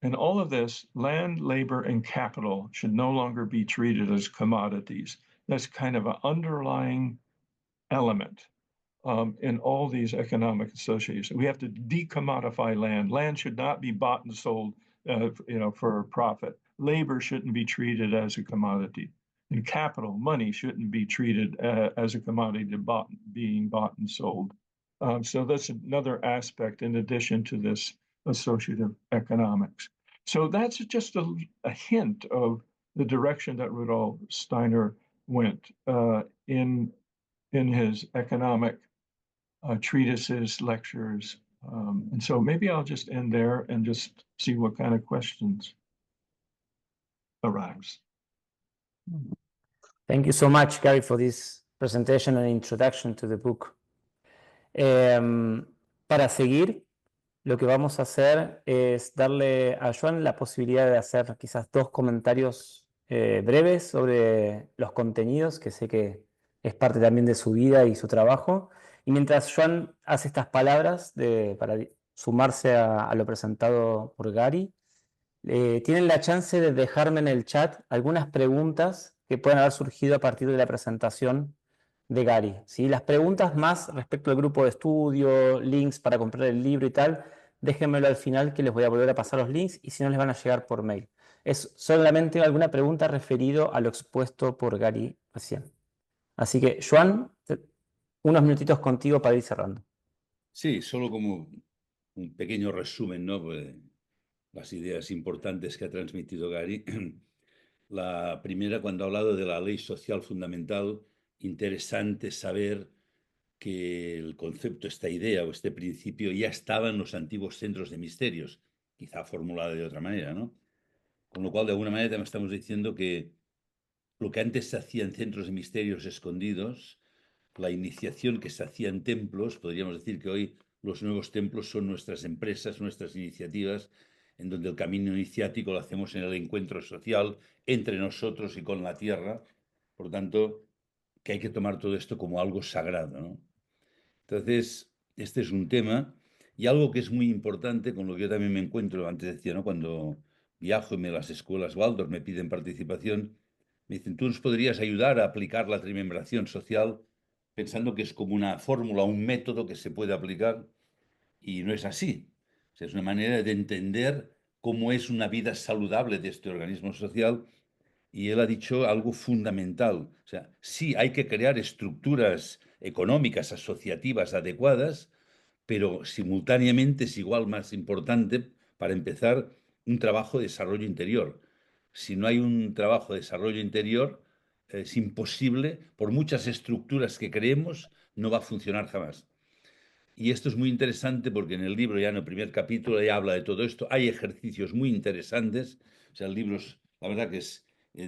in all of this, land, labor, and capital should no longer be treated as commodities. That's kind of an underlying element in all these economic associations. We have to decommodify land. Land should not be bought and sold, for a profit. Labor shouldn't be treated as a commodity, and capital, money, shouldn't be treated as a commodity being bought and sold. So that's another aspect in addition to this associative economics. So that's just a hint of the direction that Rudolf Steiner went in his economic treatises, lectures. And so maybe I'll just end there and just see what kind of questions arise. Thank you so much, Gary, for this presentation and introduction to the book. Para seguir, lo que vamos a hacer es darle a Joan la posibilidad de hacer quizás dos comentarios breves sobre los contenidos, que sé que es parte también de su vida y su trabajo. Y mientras Joan hace estas palabras para sumarse a lo presentado por Gary, tienen la chance de dejarme en el chat algunas preguntas que puedan haber surgido a partir de la presentación de Gary, ¿sí? Las preguntas más respecto al grupo de estudio, links para comprar el libro y tal, déjenmelo al final que les voy a volver a pasar los links y si no les van a llegar por mail. Es solamente alguna pregunta referido a lo expuesto por Gary recién. Así que, Joan, unos minutitos contigo para ir cerrando. Sí, solo como un pequeño resumen, ¿no? Pues, las ideas importantes que ha transmitido Gary. La primera, cuando ha hablado de la ley social fundamental, interesante saber que el concepto, esta idea o este principio ya estaba en los antiguos centros de misterios, quizá formulada de otra manera, ¿no? Con lo cual, de alguna manera, también estamos diciendo que lo que antes se hacía en centros de misterios escondidos, la iniciación que se hacía en templos, podríamos decir que hoy los nuevos templos son nuestras empresas, nuestras iniciativas, en donde el camino iniciático lo hacemos en el encuentro social entre nosotros y con la tierra. Por tanto, que hay que tomar todo esto como algo sagrado, ¿no? Entonces, este es un tema. Y algo que es muy importante, con lo que yo también me encuentro, antes decía, ¿no? Cuando viajo y las escuelas Waldorf me piden participación, me dicen, tú nos podrías ayudar a aplicar la trimembración social pensando que es como una fórmula, un método que se puede aplicar, y no es así. O sea, es una manera de entender cómo es una vida saludable de este organismo social, y él ha dicho algo fundamental. O sea, sí, hay que crear estructuras económicas, asociativas adecuadas, pero simultáneamente es igual más importante, para empezar, un trabajo de desarrollo interior. Si no hay un trabajo de desarrollo interior, es imposible, por muchas estructuras que creemos, no va a funcionar jamás. Y esto es muy interesante porque en el libro, ya en el primer capítulo, ya habla de todo esto. Hay ejercicios muy interesantes. O sea, el libro, la verdad que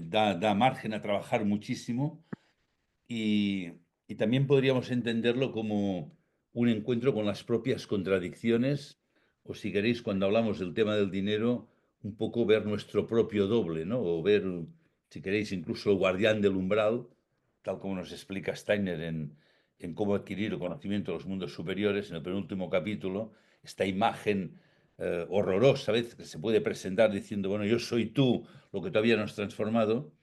da margen a trabajar muchísimo, y, y también podríamos entenderlo como un encuentro con las propias contradicciones, o si queréis, cuando hablamos del tema del dinero, un poco ver nuestro propio doble, ¿no? O ver, si queréis, incluso el guardián del umbral, tal como nos explica Steiner en cómo adquirir el conocimiento de los mundos superiores, en el penúltimo capítulo, esta imagen horrorosa, a veces, que se puede presentar diciendo, bueno, yo soy tú, lo que todavía no has transformado.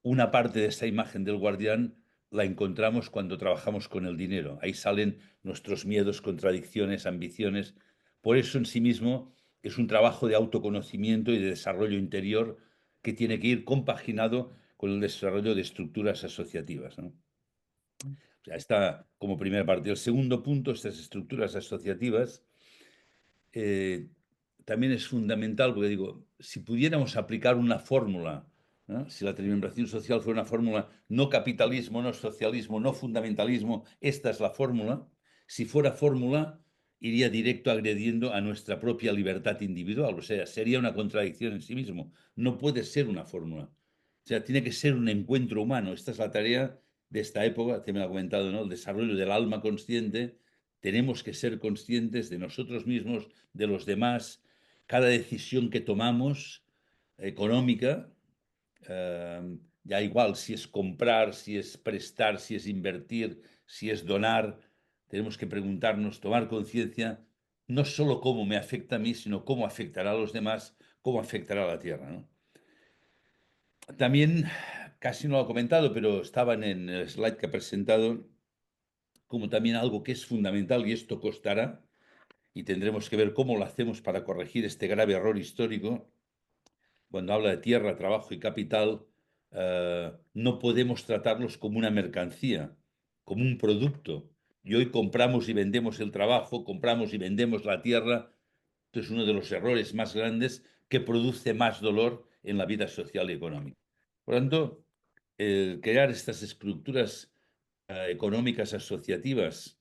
Una parte de esa imagen del guardián la encontramos cuando trabajamos con el dinero. Ahí salen nuestros miedos, contradicciones, ambiciones. Por eso en sí mismo es un trabajo de autoconocimiento y de desarrollo interior que tiene que ir compaginado con el desarrollo de estructuras asociativas, ¿no? O sea, está como primera parte. El segundo punto, estas estructuras asociativas, eh, también es fundamental, porque digo, si pudiéramos aplicar una fórmula, ¿no? Si la trimembración social fuera una fórmula, no capitalismo, no socialismo, no fundamentalismo, esta es la fórmula. Si fuera fórmula, iría directo agrediendo a nuestra propia libertad individual, o sea, sería una contradicción en sí mismo. No puede ser una fórmula. O sea, tiene que ser un encuentro humano. Esta es la tarea de esta época, que me ha comentado, ¿no? El desarrollo del alma consciente. Tenemos que ser conscientes de nosotros mismos, de los demás. Cada decisión que tomamos económica, ya igual si es comprar, si es prestar, si es invertir, si es donar, tenemos que preguntarnos, tomar conciencia, no solo cómo me afecta a mí, sino cómo afectará a los demás, cómo afectará a la tierra, ¿no? También, casi no lo he comentado, pero estaba en el slide que he presentado, como también algo que es fundamental, y esto costará, y tendremos que ver cómo lo hacemos para corregir este grave error histórico. Cuando habla de tierra, trabajo y capital, no podemos tratarlos como una mercancía, como un producto. Y hoy compramos y vendemos el trabajo, compramos y vendemos la tierra. Esto es uno de los errores más grandes que produce más dolor en la vida social y económica. Por lo tanto, el crear estas estructuras económicas asociativas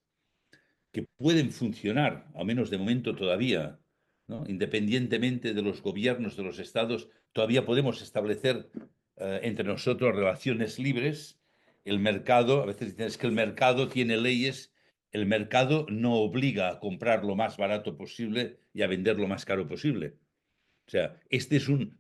que pueden funcionar, al menos de momento todavía, ¿no? Independientemente de los gobiernos, de los estados, todavía podemos establecer entre nosotros relaciones libres. El mercado, a veces dicen, es que el mercado tiene leyes. El mercado no obliga a comprar lo más barato posible y a vender lo más caro posible. O sea,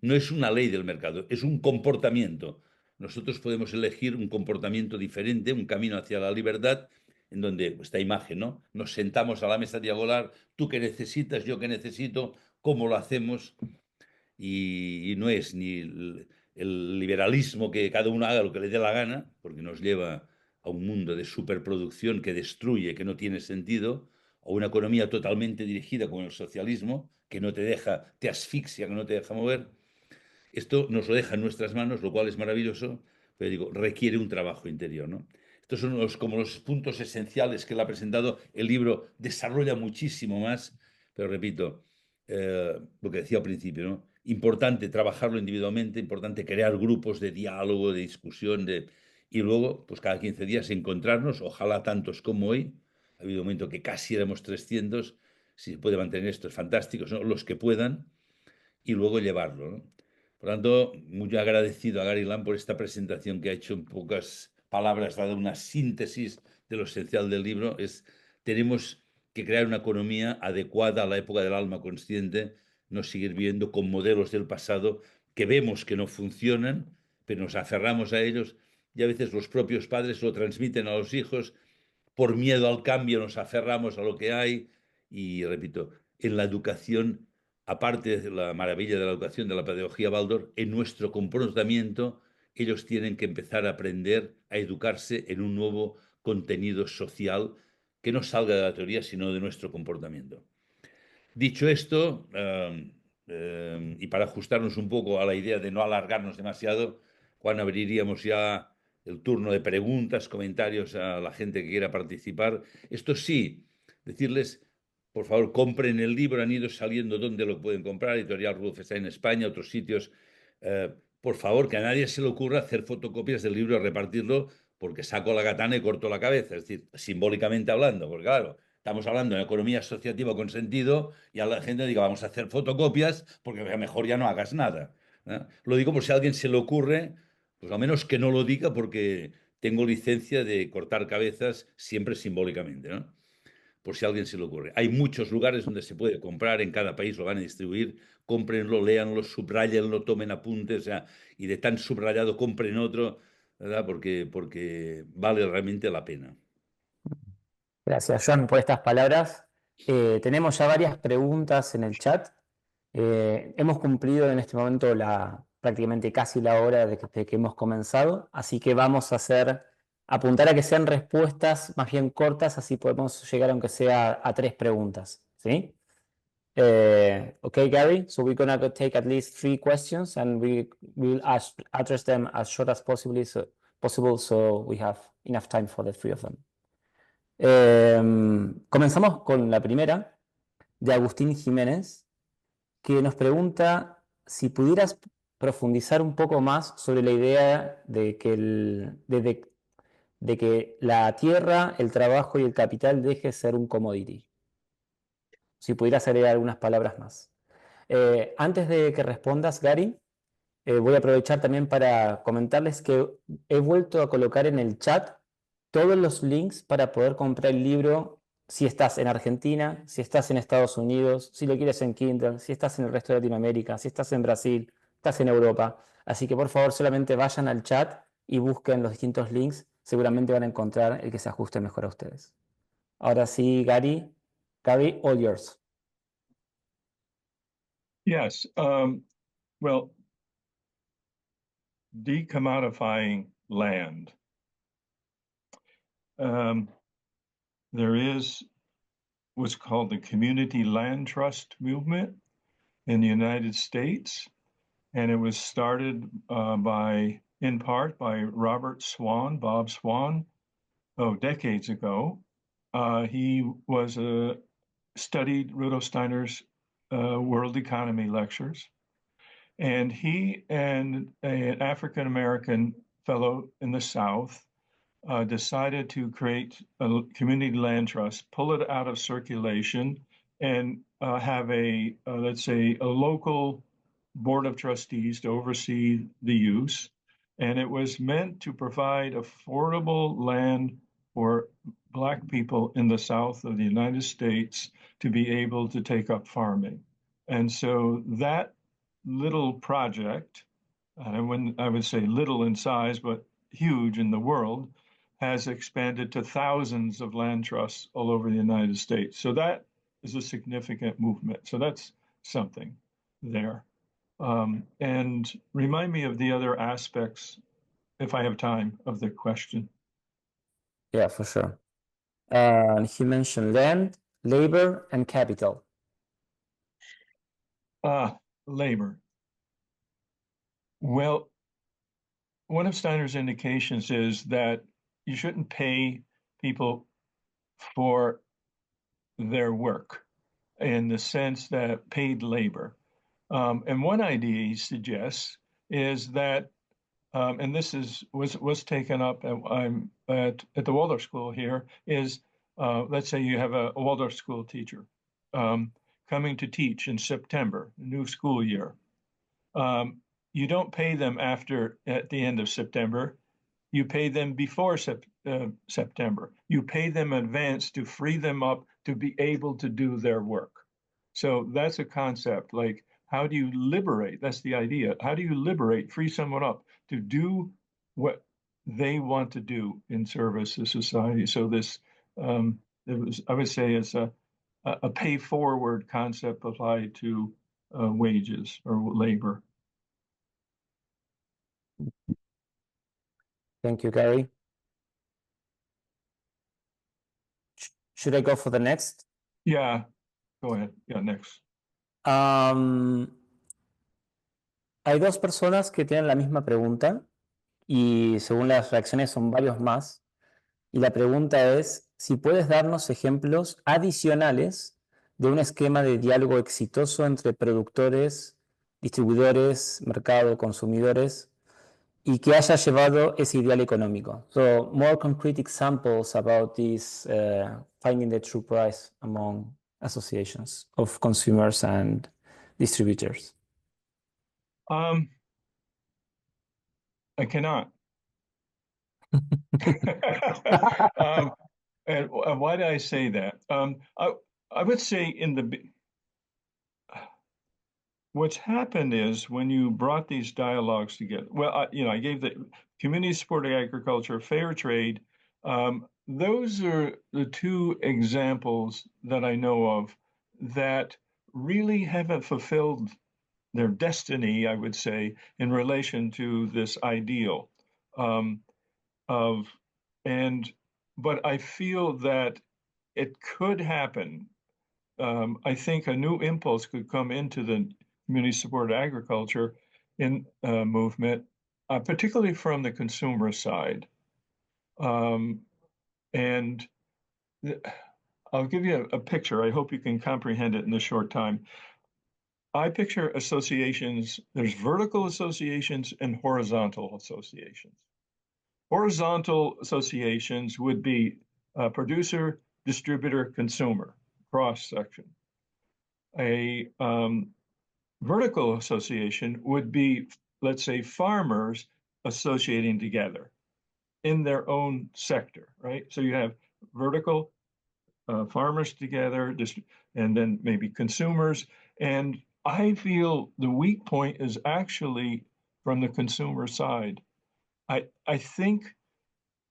no es una ley del mercado, es un comportamiento. Nosotros podemos elegir un comportamiento diferente, un camino hacia la libertad, en donde esta imagen, ¿no? Nos sentamos a la mesa diagonal, tú qué necesitas, yo qué necesito, cómo lo hacemos, y no es ni el liberalismo, que cada uno haga lo que le dé la gana, porque nos lleva a un mundo de superproducción que destruye, que no tiene sentido, o una economía totalmente dirigida como el socialismo, que no te deja, te asfixia, que no te deja mover. Esto nos lo deja en nuestras manos, lo cual es maravilloso, pero digo, requiere un trabajo interior, ¿no? Estos son como los puntos esenciales que él ha presentado. El libro desarrolla muchísimo más, pero repito, lo que decía al principio, ¿no? Importante trabajarlo individualmente, importante crear grupos de diálogo, de discusión, y luego, pues cada 15 días encontrarnos, ojalá tantos como hoy. Ha habido un momento que casi éramos 300. Si se puede mantener esto es fantástico, son los que puedan, y luego llevarlo, ¿no? Por lo tanto, muy agradecido a Gary Lamb por esta presentación que ha hecho en pocas palabras, dado una síntesis de lo esencial del libro. Tenemos que crear una economía adecuada a la época del alma consciente, no seguir viendo con modelos del pasado que vemos que no funcionan, pero nos aferramos a ellos, y a veces los propios padres lo transmiten a los hijos. Por miedo al cambio nos aferramos a lo que hay, Y repito, en la educación, aparte de la maravilla de la educación, de la pedagogía Waldorf, en nuestro comportamiento, ellos tienen que empezar a aprender a educarse en un nuevo contenido social que no salga de la teoría, sino de nuestro comportamiento. Dicho esto, y para ajustarnos un poco a la idea de no alargarnos demasiado, Juan, abriríamos ya el turno de preguntas, comentarios a la gente que quiera participar. Esto sí, decirles, por favor, compren el libro, han ido saliendo donde lo pueden comprar, Editorial Rudolf está en España, otros sitios. Por favor, que a nadie se le ocurra hacer fotocopias del libro y repartirlo porque saco la katana y corto la cabeza, es decir, simbólicamente hablando, porque claro, estamos hablando de economía asociativa con sentido y a la gente diga, vamos a hacer fotocopias porque mejor ya no hagas nada. Lo digo por si a alguien se le ocurre, pues al menos que no lo diga porque tengo licencia de cortar cabezas siempre simbólicamente, ¿no? Por si a alguien se le ocurre. Hay muchos lugares donde se puede comprar, en cada país lo van a distribuir, cómprenlo, léanlo, subrayenlo, tomen apuntes, o sea, y de tan subrayado compren otro, ¿verdad? Porque vale realmente la pena. Gracias, John, por estas palabras. Tenemos ya varias preguntas en el chat. Hemos cumplido en este momento prácticamente casi la hora de que hemos comenzado, así que vamos a apuntar a que sean respuestas más bien cortas, así podemos llegar aunque sea a 3 preguntas, ¿sí? Okay, Gary, so we're gonna take at least 3 questions and we will address them as short as possible, so we have enough time for the 3 of them. Comenzamos con la primera, de Agustín Jiménez, que nos pregunta si pudieras profundizar un poco más sobre la idea de que, de que la tierra, el trabajo y el capital deje de ser un commodity. Si pudieras agregar algunas palabras más. Antes de que respondas, Gary, voy a aprovechar también para comentarles que he vuelto a colocar en el chat todos los links para poder comprar el libro si estás en Argentina, si estás en Estados Unidos, si lo quieres en Kindle, si estás en el resto de Latinoamérica, si estás en Brasil, estás en Europa. Así que por favor solamente vayan al chat y busquen los distintos links. Seguramente van a encontrar el que se ajuste mejor a ustedes. Ahora sí, Gary, all yours. Yes. Well, decommodifying land. There is what's called the Community Land Trust movement in the United States, and it was started in part by Bob Swan, decades ago. He studied Rudolf Steiner's World Economy lectures, and he and an African American fellow in the South decided to create a community land trust, pull it out of circulation, and have let's say, a local board of trustees to oversee the use. And it was meant to provide affordable land for Black people in the South of the United States to be able to take up farming. And so that little project, I would say little in size, but huge in the world, has expanded to thousands of land trusts all over the United States. So that is a significant movement. So that's something there. And remind me of the other aspects, if I have time, of the question. Yeah, for sure. He mentioned land, labor, and capital. Labor. Well, one of Steiner's indications is that you shouldn't pay people for their work in the sense that paid labor. And one idea he suggests is that, and this was taken up at the Waldorf School here, is let's say you have a Waldorf School teacher coming to teach in September, new school year. You don't pay them at the end of September. You pay them before September. You pay them in advance to free them up to be able to do their work. So that's a concept. Like, how do you liberate? That's the idea. How do you liberate, free someone up to do what they want to do in service to society? So this, I would say, it's a a pay forward concept applied to wages or labor. Thank you, Gary. Should I go for the next? Yeah, go ahead. Yeah, next. Hay dos personas que tienen la misma pregunta y según las reacciones son varios más. Y la pregunta es si puedes darnos ejemplos adicionales de un esquema de diálogo exitoso entre productores, distribuidores, mercado, consumidores y que haya llevado ese ideal económico. So, more concrete examples about this finding the true price among associations of consumers and distributors. I cannot. And why did I say that? I would say what's happened is when you brought these dialogues together. Well, I gave the community-supported agriculture, fair trade. Those are the two examples that I know of that really haven't fulfilled their destiny, I would say, in relation to this ideal but I feel that it could happen. I think a new impulse could come into the community-supported agriculture movement, particularly from the consumer side. And I'll give you a picture. I hope you can comprehend it in a short time. I picture associations, there's vertical associations and horizontal associations. Horizontal associations would be producer, distributor, consumer, cross section. A vertical association would be, let's say, farmers associating together in their own sector, right? So you have vertical farmers together, and then maybe consumers. And I feel the weak point is actually from the consumer side. I think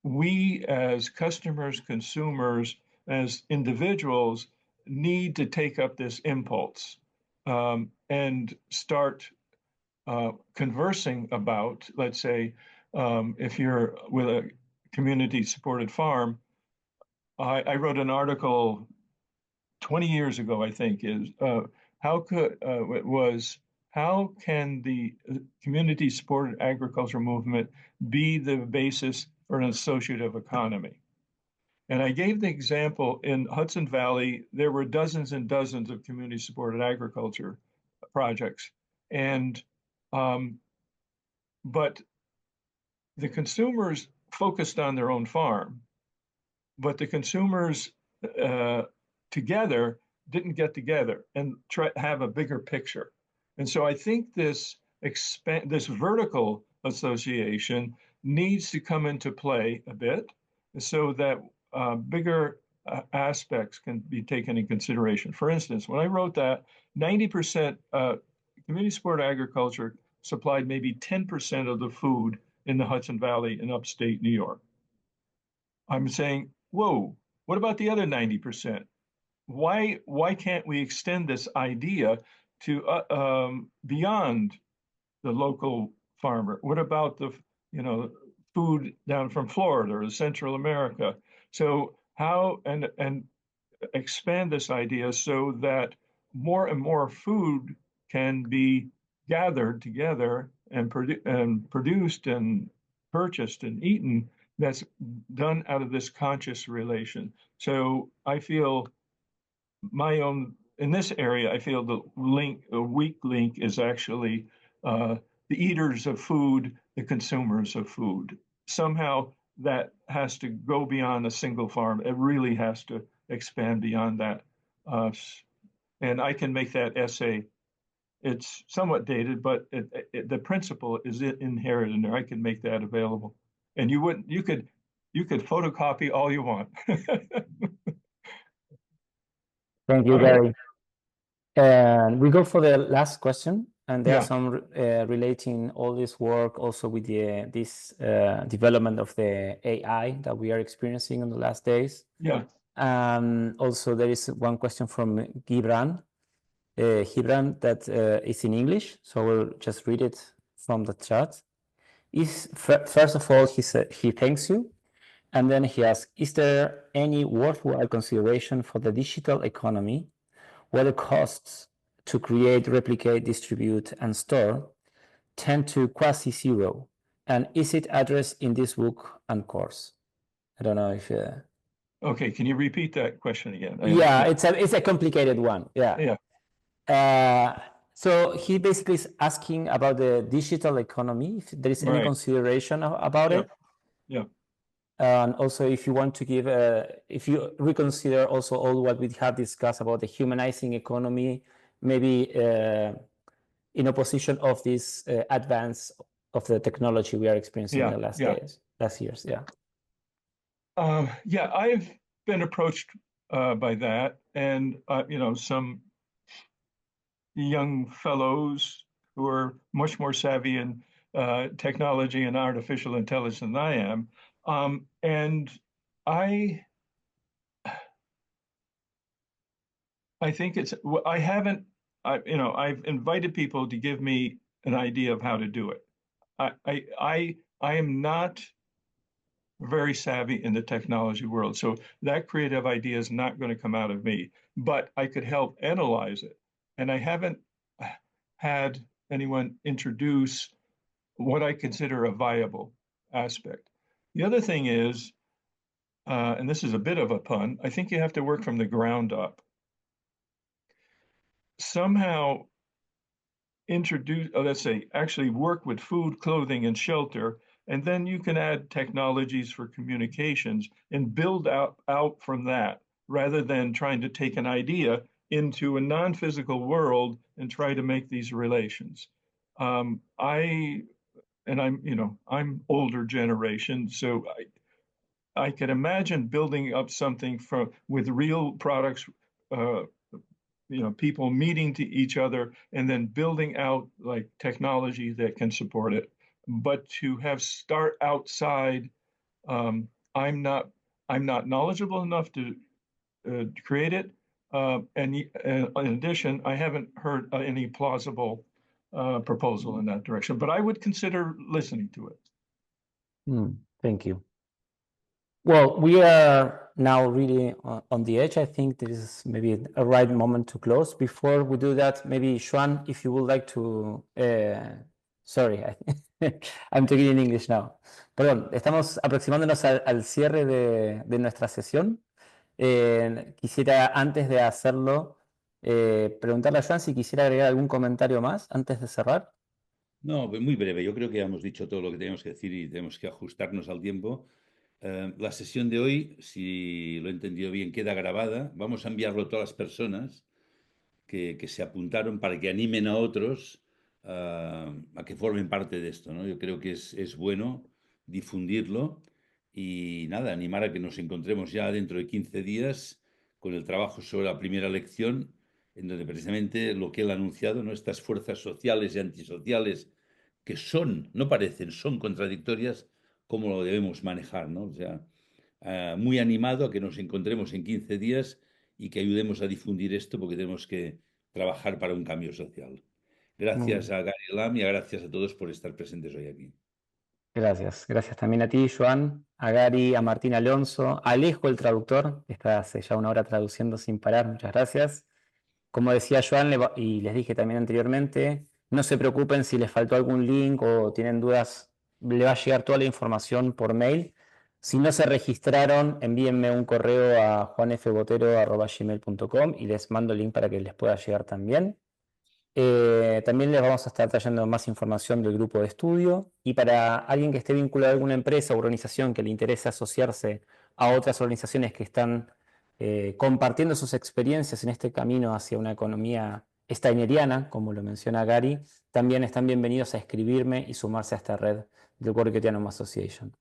we as customers, consumers, as individuals need to take up this impulse and start conversing about, let's say, if you're with a community-supported farm. I wrote an article 20 years ago, I think, how can the community-supported agriculture movement be the basis for an associative economy? And I gave the example in Hudson Valley, there were dozens and dozens of community-supported agriculture projects. And, but the consumers focused on their own farm, but the consumers together didn't get together and try to have a bigger picture. And so I think this vertical association needs to come into play a bit so that bigger aspects can be taken in consideration. For instance, when I wrote that, 90% community-supported agriculture supplied maybe 10% of the food in the Hudson Valley in upstate New York. I'm saying, whoa, what about the other 90%? Why can't we extend this idea to beyond the local farmer? What about the food down from Florida or Central America? So how and expand this idea so that more and more food can be gathered together and produced and purchased and eaten that's done out of this conscious relation. So I feel in this area, I feel the weak link is actually the eaters of food, the consumers of food. Somehow that has to go beyond a single farm. It really has to expand beyond that. And I can make that essay. It's somewhat dated, but the principle is inherent in there. I can make that available. And you could photocopy all you want. Thank you, Gary. And we go for the last question, and there are some relating all this work also with this development of the AI that we are experiencing in the last days. Yeah. Also, there is one question from Gibran. Gibran that is in English, so we'll just read it from the chat. First of all, he thanks you, and then he asks, is there any worthwhile consideration for the digital economy where the costs to create, replicate, distribute, and store tend to quasi-zero? And is it addressed in this book and course? I don't know if... Okay, can you repeat that question again? Yeah, it's a complicated one. Yeah. So he basically is asking about the digital economy, if there is any Right. consideration about Yeah. it. Yeah. And also, if you want to give, if you reconsider also all what we have discussed about the humanizing economy, maybe in opposition of this advance of the technology we are experiencing in the last years. Yeah. Yeah, I've been approached by that, and some young fellows who are much more savvy in technology and artificial intelligence than I am, and I think I've invited people to give me an idea of how to do it. I am not very savvy in the technology world, so that creative idea is not going to come out of me, but I could help analyze it. And I haven't had anyone introduce what I consider a viable aspect. The other thing is, and this is a bit of a pun, I think you have to work from the ground up. Somehow actually work with food, clothing, and shelter, and then you can add technologies for communications and build out from that, rather than trying to take an idea into a non-physical world and try to make these relations. I'm older generation, so I can imagine building up something with real products, people meeting to each other and then building out like technology that can support it. But to start outside, I'm not knowledgeable enough to create it. And in addition, I haven't heard any plausible proposal in that direction, but I would consider listening to it. Thank you. Well, we are now really on the edge. I think this is maybe a right moment to close. Before we do that, maybe Joan, if you would like to... sorry, I'm talking in English now. Perdón, estamos aproximándonos al cierre de nuestra sesión. Quisiera, antes de hacerlo, preguntarle a Joan si quisiera agregar algún comentario más antes de cerrar. No, muy breve. Yo creo que hemos dicho todo lo que teníamos que decir y tenemos que ajustarnos al tiempo. La sesión de hoy, si lo he entendido bien, queda grabada. Vamos a enviarlo a todas las personas que se apuntaron para que animen a otros a que formen parte de esto, ¿no? Yo creo que es bueno difundirlo y nada, animar a que nos encontremos ya dentro de 15 días con el trabajo sobre la primera lección, en donde precisamente lo que él ha anunciado, ¿no? Estas fuerzas sociales y antisociales que no parecen, son contradictorias, cómo lo debemos manejar, ¿no? O sea, muy animado a que nos encontremos en 15 días y que ayudemos a difundir esto porque tenemos que trabajar para un cambio social. Gracias a Gary Lam y gracias a todos por estar presentes hoy aquí. Gracias. Gracias también a ti, Joan, a Gary, a Martín Alonso, a Alejo, el traductor, que está hace ya una hora traduciendo sin parar. Muchas gracias. Como decía Joan, y les dije también anteriormente, no se preocupen si les faltó algún link o tienen dudas, le va a llegar toda la información por mail. Si no se registraron, envíenme un correo a juanfbotero@gmail.com y les mando el link para que les pueda llegar también. También les vamos a estar trayendo más información del grupo de estudio, y para alguien que esté vinculado a alguna empresa o organización que le interese asociarse a otras organizaciones que están compartiendo sus experiencias en este camino hacia una economía steineriana, como lo menciona Gary, también están bienvenidos a escribirme y sumarse a esta red del World Economy Association.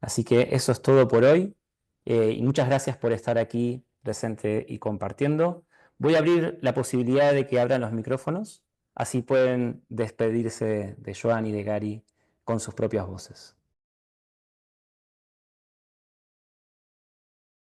Así que eso es todo por hoy, y muchas gracias por estar aquí presente y compartiendo. Voy a abrir la posibilidad de que abran los micrófonos, así pueden despedirse de Joan y de Gary con sus propias voces.